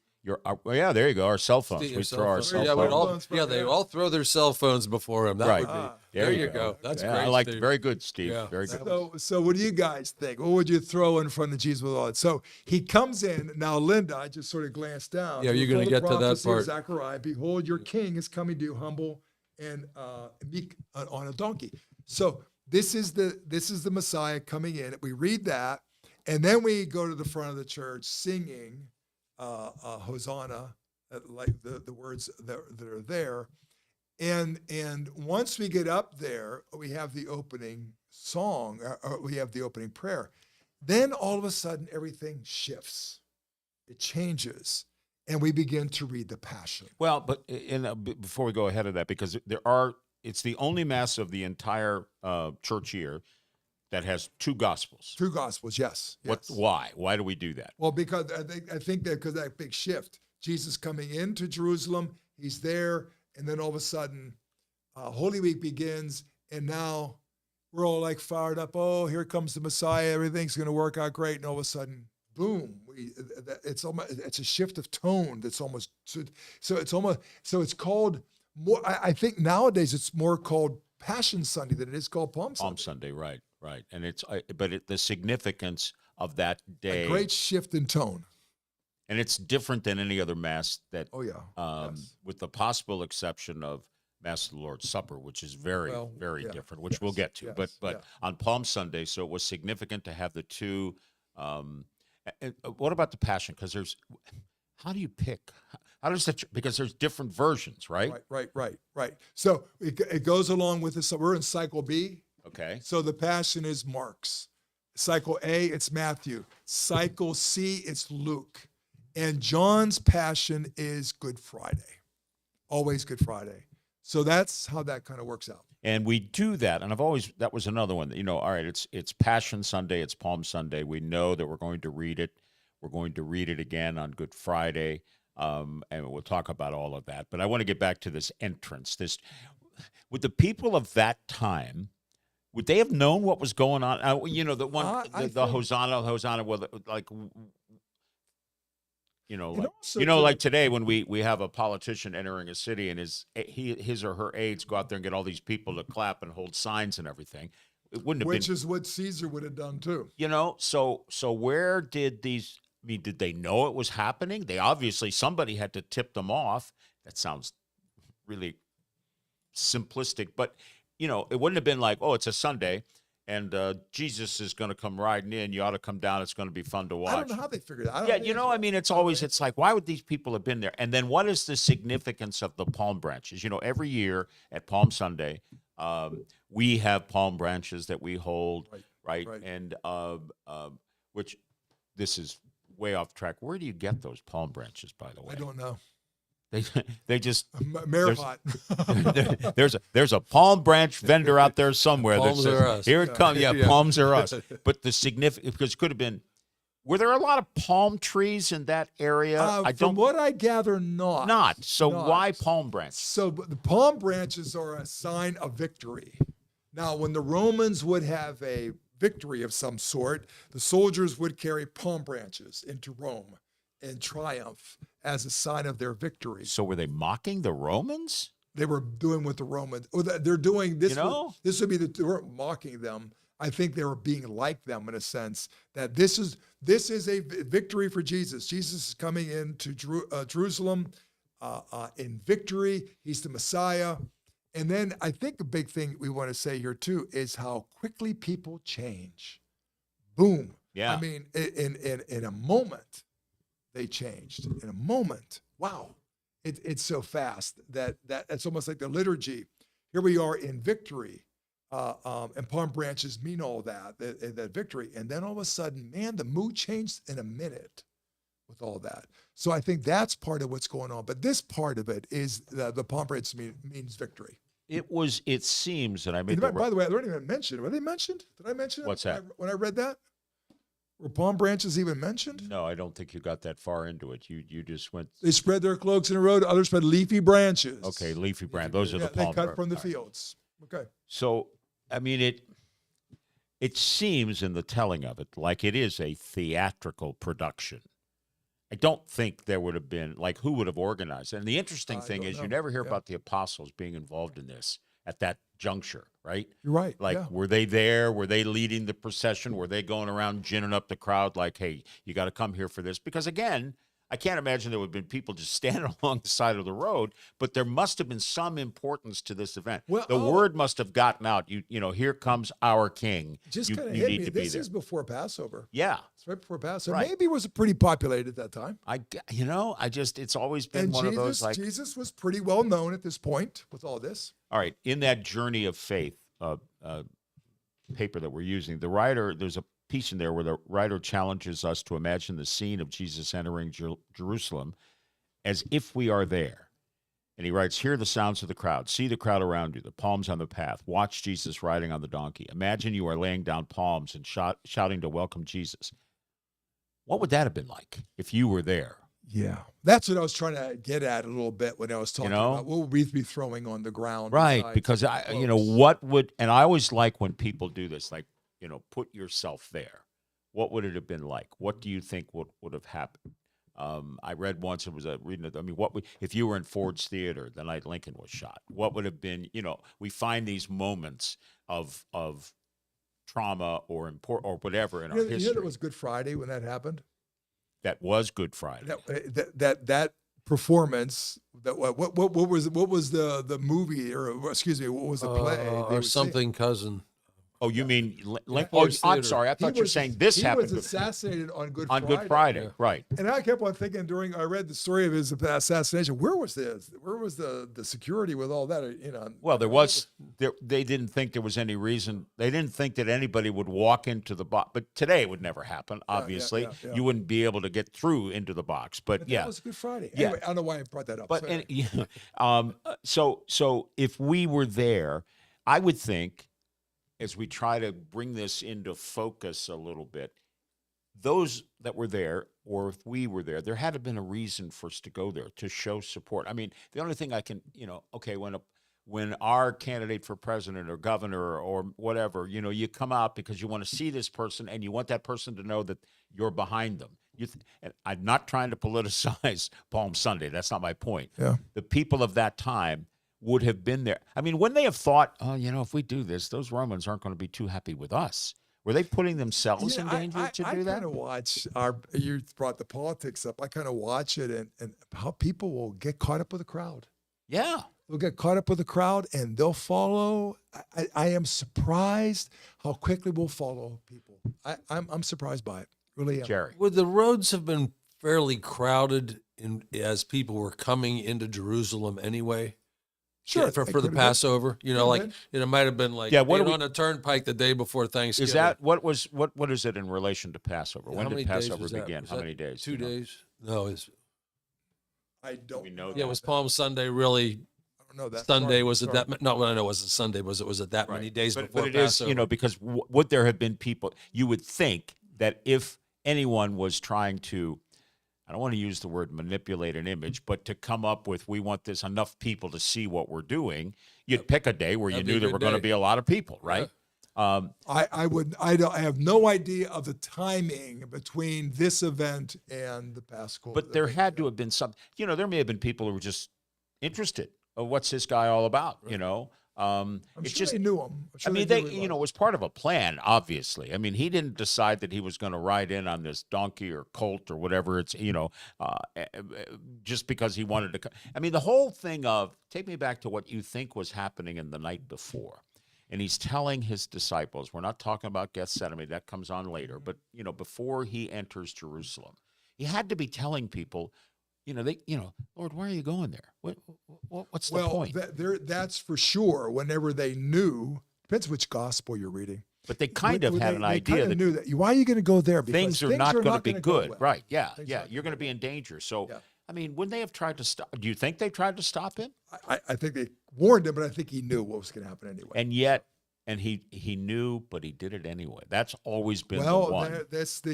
Yeah, there you go. Our cell phones. Steve, We cell throw our phone. cell Yeah, phones. they all throw their cell phones before them. That Right. would be. There you go. That's Yeah, great. I like Steve. very good, Steve. Yeah. Very good. So what do you guys think? What would you throw in front of Jesus with all that? So he comes in. Now, Linda, I just sort of glanced down. Yeah, you're going to get to that part. Zechariah, behold, your king is coming to you humble and meek on a donkey. So this is the Messiah coming in. We read that, and then we go to the front of the church singing Hosanna, like the words that are there. And once we get up there, we have the opening song, or we have the opening prayer. Then all of a sudden, everything shifts. It changes, and we begin to read the Passion. Well, but before we go ahead of that, because it's the only mass of the entire church year that has two gospels. Two gospels, yes. Why? Why do we do that? Well, because I think that because that big shift, Jesus coming into Jerusalem, he's there. And then all of a sudden, Holy Week begins, and now we're all like fired up. Oh, here comes the Messiah. Everything's going to work out great. And all of a sudden, boom! It's a shift of tone. That's almost so it's called more. I think nowadays it's more called Passion Sunday than it is called Palm Sunday. Palm Sunday, right. And the significance of that day, A great shift in tone. and it's different than any other mass that. Oh yeah. Yes. With the possible exception of Mass of the Lord's Supper, which is very yeah, different, which we'll get to. yes, But on Palm Sunday, so it was significant to have the two. And what about the Passion? Because how do you pick? How does that? Because there's different versions, right? Right. So it goes along with this. So we're in cycle B. Okay. So the Passion is Mark's. Cycle A, it's Matthew. Cycle C, it's Luke. And John's Passion is Good Friday. Always Good Friday. So that's how that kind of works out. And we do that, and that was another one that, all right, it's Passion Sunday, it's Palm Sunday. We know that we're going to read it. We're going to read it again on Good Friday, and we'll talk about all of that. But I want to get back to this entrance. With the people of that time, would they have known what was going on? The Hosanna, well, like, like today when we have a politician entering a city and his or her aides go out there and get all these people to clap and hold signs and everything. It wouldn't have been. Which is what Caesar would have done too. So where did these? I mean, did they know it was happening? They obviously, somebody had to tip them off. That sounds really simplistic, but it wouldn't have been like, oh, it's a Sunday and Jesus is going to come riding in. You ought to come down. It's going to be fun to watch. I don't know how they figured it out. It's like, why would these people have been there? And then what is the significance of the palm branches? Every year at Palm Sunday, we have palm branches that we hold, right? And which, this is way off track. Where do you get those palm branches, by the way? I don't know. They just Marifat. there's a palm branch vendor out there somewhere that Palms says, are us. here it comes. Yeah, palms are us. But the significance, because it could have been, were there a lot of palm trees in that area? From what I gather, not. So why palm branches? So the palm branches are a sign of victory. Now, when the Romans would have a victory of some sort, the soldiers would carry palm branches into Rome in triumph as a sign of their victory. So were they mocking the Romans? They were doing what the Romans, they're doing this. This would be they weren't mocking them. I think they were being like them in a sense that this is a victory for Jesus. Jesus is coming into Jerusalem in victory. He's the Messiah. And then I think a big thing we want to say here too is how quickly people change. Boom. Yeah. I mean, in a moment, they changed. In a moment. Wow. It's so fast that it's almost like the liturgy. Here we are in victory. And palm branches mean all that victory. And then all of a sudden, man, the mood changed in a minute with all that. So I think that's part of what's going on. But this part of it is the palm branch means victory. It seems that I made By the way, I don't even mention. Were they mentioned? Did I mention it? What's that? When I read that? Were palm branches even mentioned? No, I don't think you got that far into it. You just went. They spread their cloaks in a road. Others spread leafy branches. Okay, leafy branch. Those are the palm. They cut from the fields. Okay. So, I mean, it seems in the telling of it like it is a theatrical production. I don't think there would have been, like, who would have organized it? And the interesting thing is you never hear about the apostles being involved in this at that juncture, right? You're right. Like, were they there? Were they leading the procession? Were they going around ginning up the crowd like, hey, you got to come here for this? Because, again, I can't imagine there would have been people just standing along the side of the road, but there must have been some importance to this event. Well, the word must have gotten out. Here comes our king. Just kind of you hit need me. to be This there. is before Passover. Yeah. It's right before Passover. Right. Maybe it was pretty populated at that time. It's always been And one of those like. Jesus was pretty well known at this point with all this. All right, in that journey of faith paper that we're using, the writer, there's a piece in there where the writer challenges us to imagine the scene of Jesus entering Jerusalem as if we are there. And he writes, hear the sounds of the crowd, see the crowd around you, the palms on the path, watch Jesus riding on the donkey. Imagine you are laying down palms and shouting to welcome Jesus. What would that have been like if you were there? Yeah. That's what I was trying to get at a little bit when I was talking about what would we be throwing on the ground. Right, because what would, and I always like when people do this, like, put yourself there. What would it have been like? What do you think would have happened? I read once, it was if you were in Ford's Theater the night Lincoln was shot, what would have been, we find these moments of trauma or whatever in our history. You know, that was Good Friday when that happened. That was Good Friday. That performance. What was the movie or excuse me? What was the play? Or Something Cousin. Oh, you mean Lincoln? Ford's Oh, I'm Theater. sorry. I thought you were saying this he happened was assassinated on Good on Friday. Good Friday, Yeah. right? And I kept on thinking during I read the story of his assassination. Where was this? Where was the security with all that? You know. Well, they didn't think there was any reason. They didn't think that anybody would walk into the box. But today it would never happen, obviously. yeah. You wouldn't be able to get through into the box. But, But yeah. that was Good Friday. Yeah. Anyway, I don't know why I brought that up. But So anyway. so if we were there, I would think, as we try to bring this into focus a little bit, those that were there, or if we were there, there had to have been a reason for us to go there to show support. I mean, the only thing I can, okay, when our candidate for president or governor or whatever, you come out because you want to see this person and you want that person to know that you're behind them. And I'm not trying to politicize Palm Sunday. That's not my point. Yeah. The people of that time would have been there. I mean, when they have thought, oh, if we do this, those Romans aren't going to be too happy with us. Were they putting themselves in danger to do that? I kind of watch you brought the politics up. I kind of watch it and how people will get caught up with the crowd. Yeah. They'll get caught up with the crowd and they'll follow. I am surprised how quickly we'll follow people. I'm surprised by it. Really am. Jerry. Would the roads have been fairly crowded as people were coming into Jerusalem anyway? Sure. For it the could have been. Passover, like been. it might have been like Yeah, what do we- on a turnpike the day before Thanksgiving. Is that what is it in relation to Passover? How When many did days Passover was that? begin? Was How that many days? 2 do you know? days? No, I don't We know yeah, it was Palm Sunday. Really, I don't know that. Sunday Sorry, was it sorry. that? No, I know it wasn't Sunday. Was it that many days But before it is, Passover? because would there have been people? You would think that if anyone was trying to, I don't want to use the word manipulate an image, but to come up with, we want this enough people to see what we're doing, you'd pick a day where you That'd be knew a there good were going to day. be a lot of people, right? I have no idea of the timing between this event and the Paschal. But there had to have been some, there may have been people who were just interested. Oh, what's this guy all about? I'm it's sure just, they knew him. I'm sure I mean, knew they, who he it was. was part of a plan, obviously. I mean, he didn't decide that he was going to ride in on this donkey or colt or whatever it's, just because he wanted to. I mean, the whole thing of, take me back to what you think was happening in the night before. And he's telling his disciples, we're not talking about Gethsemane, that comes on later, but, before he enters Jerusalem, he had to be telling people, Lord, why are you going there? What's the point? That's for sure. Whenever they knew, depends which gospel you're reading. But they kind of had an they idea kind of that knew that. Why are you going to go there? Because things are not going to be gonna go good. well. Right. Yeah. Things Yeah. aren't You're gonna going to be go in danger. So, Yeah. I mean, wouldn't they have tried to stop? Do you think they tried to stop him? I think they warned him, but I think he knew what was going to happen anyway. And yet, he knew, but he did it anyway. That's always been the Well, one.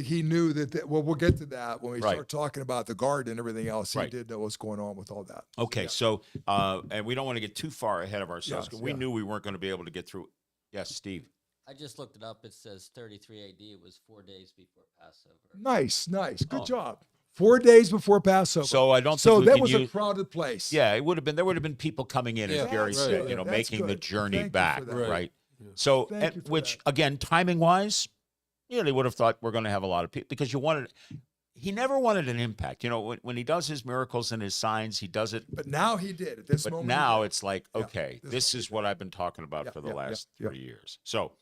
he knew that. Well, we'll get to that when we Right. start talking about the guard and everything else. He Right. did know what's going on with all that. Okay. Yeah. So, and we don't want to get too far ahead of ourselves. Yes, 'Cause we yeah. knew we weren't going to be able to get through. Yes, Steve. I just looked it up. It says 33 AD. It was 4 days before Passover. Nice. Good Oh. job. 4 days before Passover. So I don't So think we that can was a use. crowded place. Yeah, there would have been people coming in, Yeah, as Gary that's said, good. That's making the good. journey Thank you back, for that. right? Right. So, Thank you for which that. again, timing wise, they would have thought we're going to have a lot of people because he never wanted an impact. When he does his miracles and his signs, he does it. But now he did at this But moment. now he did. it's like, Yeah, okay, this this one is what I've been talking about Yeah, for the yeah, yeah, last yeah. 3 years. So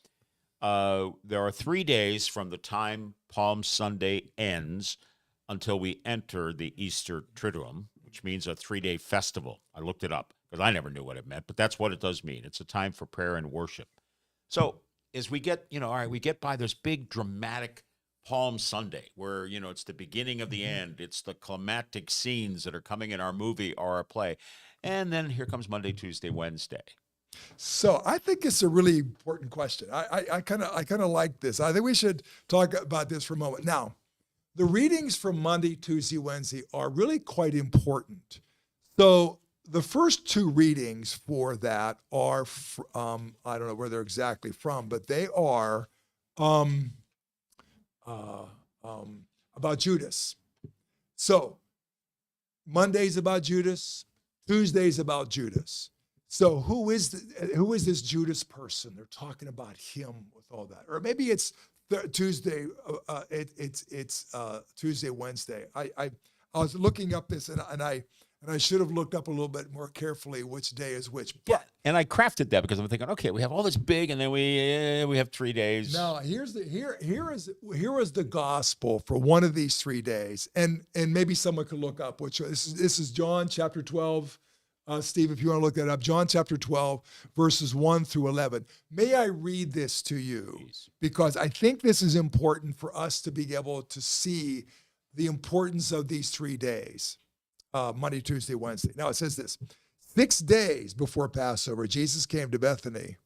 there are 3 days from the time Palm Sunday ends until we enter the Easter Triduum, which means a 3-day festival. I looked it up because I never knew what it meant, but that's what it does mean. It's a time for prayer and worship. So as we get, all right, we get by this big dramatic Palm Sunday where, it's the beginning of the end. It's the climactic scenes that are coming in our movie or our play. And then here comes Monday, Tuesday, Wednesday. So I think it's a really important question. I kind of like this. I think we should talk about this for a moment. Now, the readings from Monday, Tuesday, Wednesday are really quite important. So the first 2 readings for that are, I don't know where they're exactly from, but they are about Judas. So Monday's about Judas, Tuesday's about Judas. So who is this Judas person? They're talking about him with all that, or maybe it's Tuesday. It's Tuesday, Wednesday. I was looking up this and I should have looked up a little bit more carefully which day is which. But And I crafted that because I'm thinking, okay, we have all this big, and then we have 3 days. Now, here is the gospel for one of these 3 days, and maybe someone could look up which this is John chapter 12. Steve, if you want to look that up, John chapter 12, verses 1 through 11. May I read this to you? Please. Because I think this is important for us to be able to see the importance of these 3 days, Monday, Tuesday, Wednesday. Now, it says this: 6 days before Passover, Jesus came to Bethany,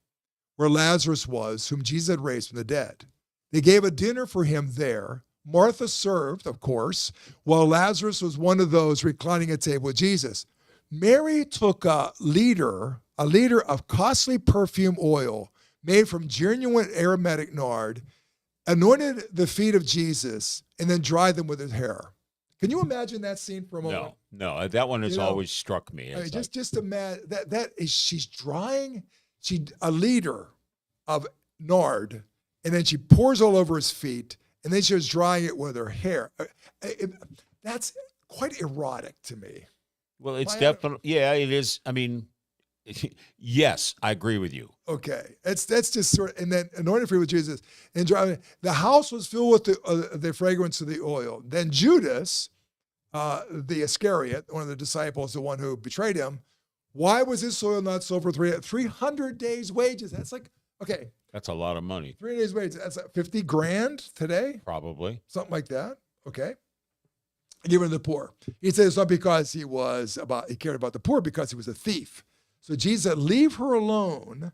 where Lazarus was, whom Jesus had raised from the dead. They gave a dinner for him there. Martha served, of course, while Lazarus was one of those reclining at table with Jesus. Mary took a liter of costly perfume oil made from genuine aromatic nard, anointed the feet of Jesus, and then dried them with his hair. Can you imagine that scene for a moment? No, that one has You know, always struck me. I mean, It's just imagine that is, she's drying a liter of nard, and then she pours all over his feet, and then she was drying it with her hair. That's quite erotic to me. well, it's Why- definitely, yeah, it is. I mean, yes, I agree with you. Okay, that's just sort of, and then anointed feet with Jesus, and dry. The house was filled with the fragrance of the oil. Then Judas, the Iscariot, one of the disciples, the one who betrayed him, why was this oil not sold for 300 days' wages? That's like, okay, That's a lot of money, 3 days' wages. That's like 50 grand today, probably. something like that. Okay, given to the poor. He said it's not because he cared about the poor, because he was a thief. So Jesus said, leave her alone.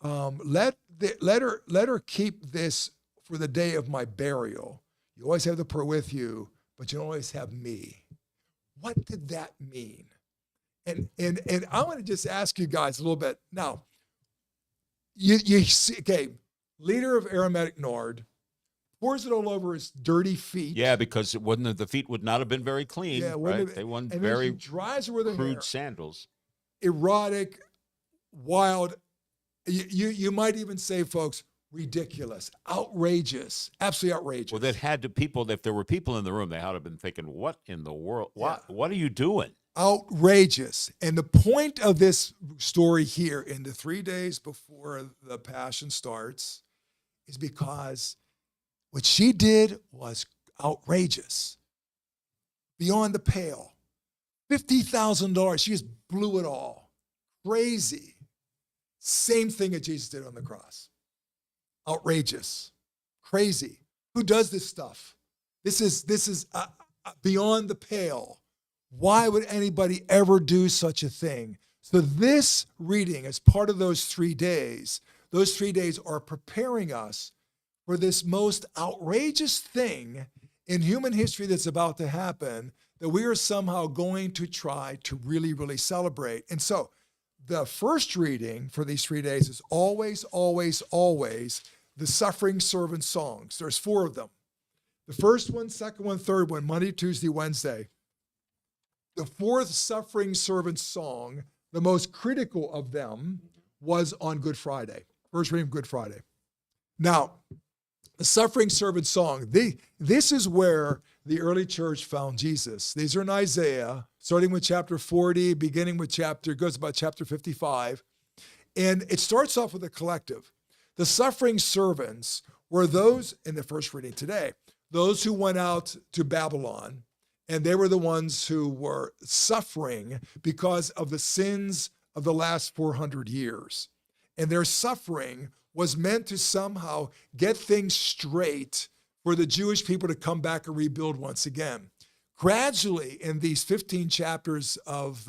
Let her keep this for the day of my burial. You always have the poor with you, but you don't always have me. What did that mean? And I want to just ask you guys a little bit. Now, you see, okay, liter of aromatic nard, pours it all over his dirty feet. Yeah, because the feet would not have been very clean, Yeah, right? have- They weren't and then she very dries her with her hair. crude sandals. Erotic, wild. You might even say, folks, ridiculous, outrageous, absolutely outrageous. Well, if there were people in the room, they had to have been thinking, what in the world? What are you doing? Outrageous. And the point of this story here in the 3 days before the Passion starts is because what she did was outrageous, beyond the pale. $50,000. She just blew it all. Crazy. Same thing that Jesus did on the cross. Outrageous. Crazy. Who does this stuff? This is beyond the pale. Why would anybody ever do such a thing? So this reading, as part of those 3 days, those 3 days are preparing us for this most outrageous thing in human history that's about to happen, that we are somehow going to try to really, really celebrate. And so the first reading for these 3 days is always, always, always the suffering servant songs. There's 4 of them. The first one, second one, third one, Monday, Tuesday, Wednesday. The 4th suffering servant song, the most critical of them, was on Good Friday. First reading of Good Friday. Now, the suffering servant song, this is where the early church found Jesus. These are in Isaiah, starting with chapter 40, beginning with goes about chapter 55. And it starts off with a collective. The suffering servants were those, in the first reading today, those who went out to Babylon, and they were the ones who were suffering because of the sins of the last 400 years. And their suffering was meant to somehow get things straight for the Jewish people to come back and rebuild once again. Gradually, in these 15 chapters of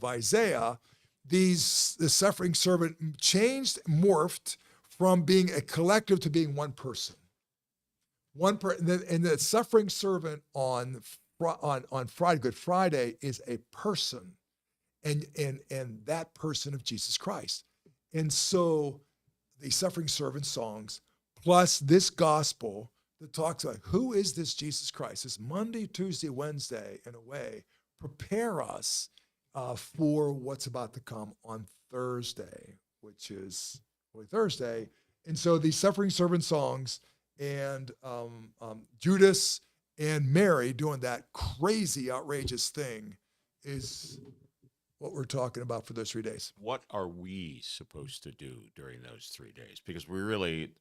Isaiah, the suffering servant changed, morphed from being a collective to being one person. And the suffering servant on Friday, Good Friday, is a person, and that person of Jesus Christ. And so the suffering servant songs, plus this gospel that talks about who is this Jesus Christ, this Monday, Tuesday, Wednesday, in a way, prepare us for what's about to come on Thursday, which is Holy Thursday. And so the suffering servant songs and Judas and Mary doing that crazy, outrageous thing is what we're talking about for those 3 days. What are we supposed to do during those 3 days? Because we really,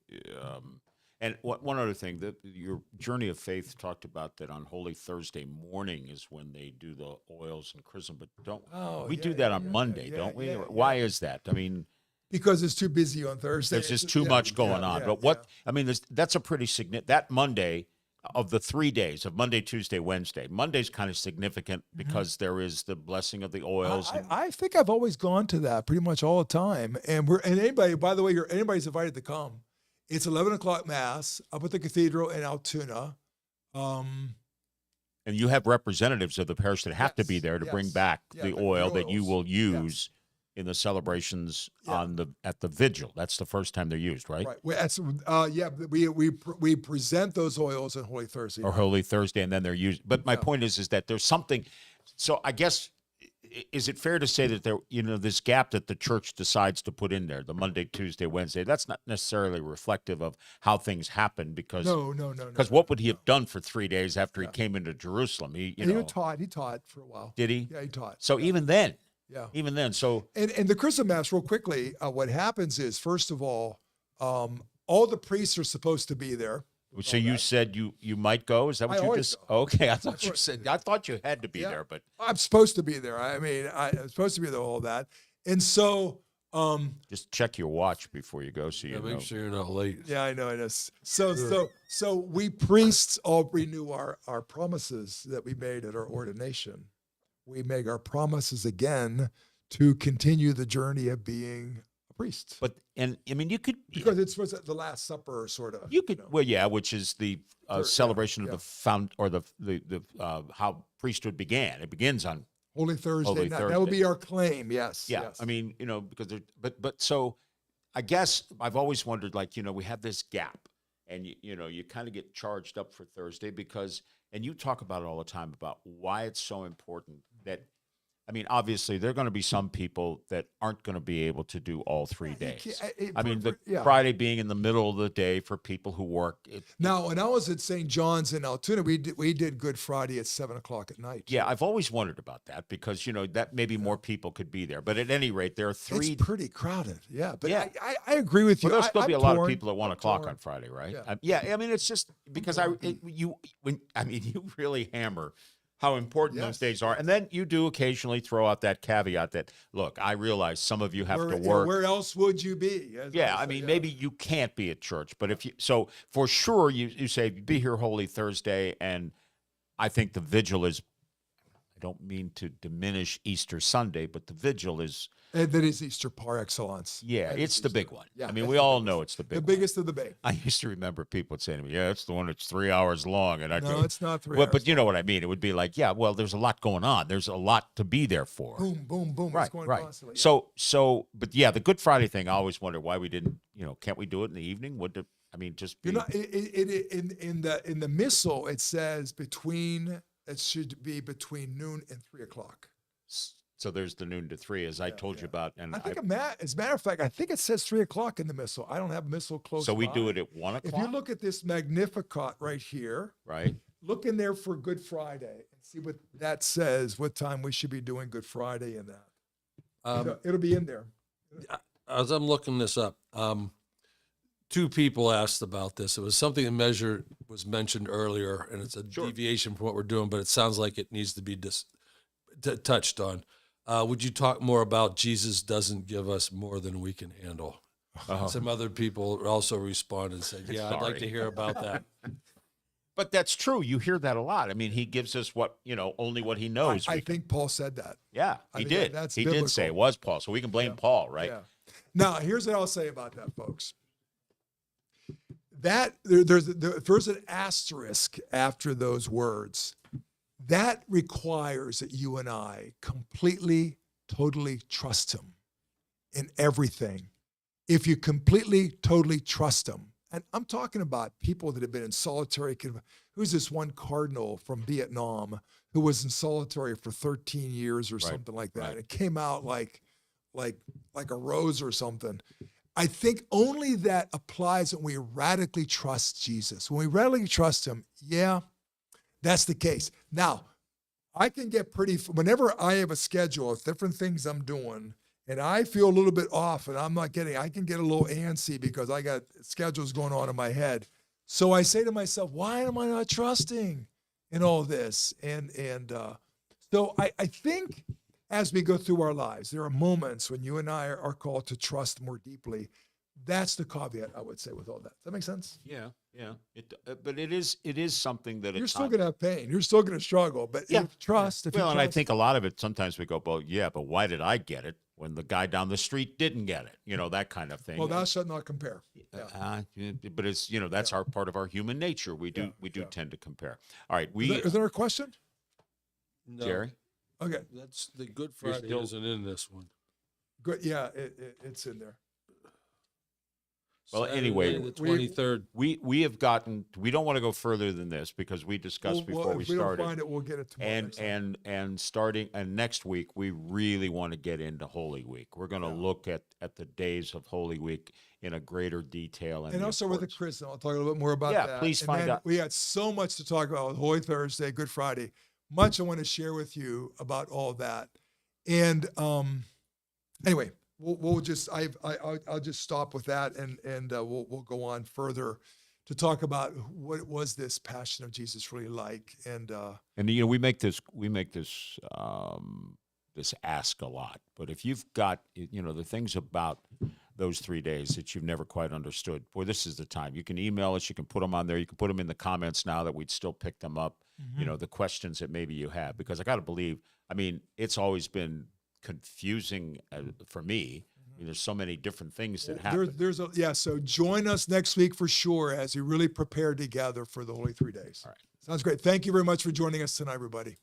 and one other thing, that your journey of faith talked about that on Holy Thursday morning is when they do the oils and chrism, but don't we do that on Monday, don't we? Why is that? I mean, Because it's too busy on Thursday. there's just too much going on. But what I mean, that's a pretty significant. That Monday of the 3 days of Monday, Tuesday, Wednesday. Monday's kind of significant because there is the blessing of the oils. I think I've always gone to that pretty much all the time. And anybody, by the way, anybody's invited to come. It's 11 o'clock mass up at the cathedral in Altoona. And you have representatives of the parish that have to be there to bring back the oil that you will use in the celebrations at the vigil. That's the first time they're used, right? Right. We present those oils on Holy Thursday. Or Holy Thursday, and then they're used. But my point is that there's something. So I guess, is it fair to say that there, this gap that the church decides to put in there, the Monday, Tuesday, Wednesday, that's not necessarily reflective of how things happen, because No. Because what would he have done for 3 days after he came into Jerusalem? He taught for a while. Did he? Yeah, he taught. So even then. Yeah. Even then. So and the Chrism Mass, real quickly, what happens is, first of all the priests are supposed to be there. So you said you might go? Is that what you just? Okay, I thought you said. I thought you had to be there, but I'm supposed to be there. I mean, I'm supposed to be there, all that. And so, just check your watch before you go, so you know. Make sure you're not late. Yeah, I know. So we priests all renew our promises that we made at our ordination. We make our promises again to continue the journey of being a priest. But I mean, you could, because it's the Last Supper, sort of. You could, well, yeah, which is the celebration of the how priesthood began. It begins on Holy Thursday. That would be our claim. Yes. Yeah. Yes. I mean, because but so I guess I've always wondered, like, we have this gap, and you kind of get charged up for Thursday because, and you talk about it all the time about why it's so important that, I mean, obviously there are going to be some people that aren't going to be able to do all 3 days. I mean, Friday being in the middle of the day for people who work. Now, when I was at St. John's in Altoona, we did Good Friday at 7 o'clock at night. Yeah, I've always wondered about that because, that maybe more people could be there. But at any rate, there are three. It's pretty crowded. Yeah, but yeah. I agree with you. Well, there'll still be a lot of people at 1 o'clock torn. on Friday, right? Yeah. I mean, it's just because you really hammer how important those days are. And then you do occasionally throw out that caveat that, look, I realize some of you have to work. Where else would you be? I mean, maybe you can't be at church, but so for sure you say, be here Holy Thursday. And I think the vigil is, I don't mean to diminish Easter Sunday, but the vigil is. And that is Easter par excellence. Yeah, it's the big one. Yeah, I mean, we all know it's the big one. The biggest of the big. I used to remember people would say to me, yeah, it's the one that's 3 hours long. And No, it's not 3 hours. But you know what I mean? It would be like, yeah, well, there's a lot going on. There's a lot to be there for. Boom, boom, boom. Right, it's going right. constantly. So, but yeah, the Good Friday thing, I always wonder why we didn't, can't we do it in the evening? Just be. In the missal, it says it should be between noon and 3 o'clock. So there's the noon to 3, as I told you about. And I think, as a matter of fact, I think it says 3 o'clock in the missal. I don't have a missal close. So we by. do it at 1 o'clock. If you look at this Magnificat right here, right, look in there for Good Friday and see what that says. What time we should be doing Good Friday in that. It'll be in there. As I'm looking this up, 2 people asked about this. It was something that was mentioned earlier, and it's a deviation from what we're doing, but it sounds like it needs to be touched on. Would you talk more about Jesus doesn't give us more than we can handle? Some other people also responded and said, yeah, I'd like to hear about that. But that's true. You hear that a lot. I mean, he gives us only what he knows. I think Paul said that. Yeah, he did. He did say it was Paul. So we can blame Paul, right? Yeah. Now, here's what I'll say about that, folks. That there's an asterisk after those words. That requires that you and I completely, totally trust him in everything. If you completely, totally trust him, and I'm talking about people that have been in solitary. Who's this one cardinal from Vietnam who was in solitary for 13 years or something like that? It came out like a rose or something. I think only that applies when we radically trust Jesus. When we radically trust him, yeah, that's the case. Now, I can get whenever I have a schedule of different things I'm doing and I feel a little bit off and I can get a little antsy because I got schedules going on in my head. So I say to myself, why am I not trusting in all this? So I think as we go through our lives, there are moments when you and I are called to trust more deeply. That's the caveat I would say with all that. Does that make sense? Yeah, yeah. But it is something that You're at still times- going to have pain. You're still going to struggle. But Yeah. if trust, if you Well, and I trust- think a lot of it, sometimes we go, well, yeah, but why did I get it when the guy down the street didn't get it? You know, that kind of thing. well, thou shalt not compare. But it's, that's our part of our human nature. We do tend to compare. All right, Is there a question? No, Jerry? Okay, That's the Good You're Friday still- isn't in this one. good. Yeah, it's in there. Well, Saturday, anyway, the 23rd. we have gotten, we don't want to go further than this because we discussed before we if we don't started. find it, we'll get it tomorrow. next time. And starting and next week we really want to get into Holy Week. We're going to look at the days of Holy Week in a greater detail And the also with the importance. Christian, I'll talk a little bit more about Yeah, that. please And find then out. We had so much to talk about with Holy Thursday, Good Friday. Much I want to share with you about all that. And anyway, we'll just I'll just stop with that, and we'll go on further to talk about what was this Passion of Jesus really like. And we make this this ask a lot. But if you've got the things about those 3 days that you've never quite understood, boy, this is the time. You can email us. You can put them on there. You can put them in the comments now that we'd still pick them up. The questions that maybe you have, because I got to believe, it's always been confusing for me. There's so many different things that happen. So join us next week for sure as we really prepare together for the Holy 3 days. All right. Sounds great. Thank you very much for joining us tonight, everybody.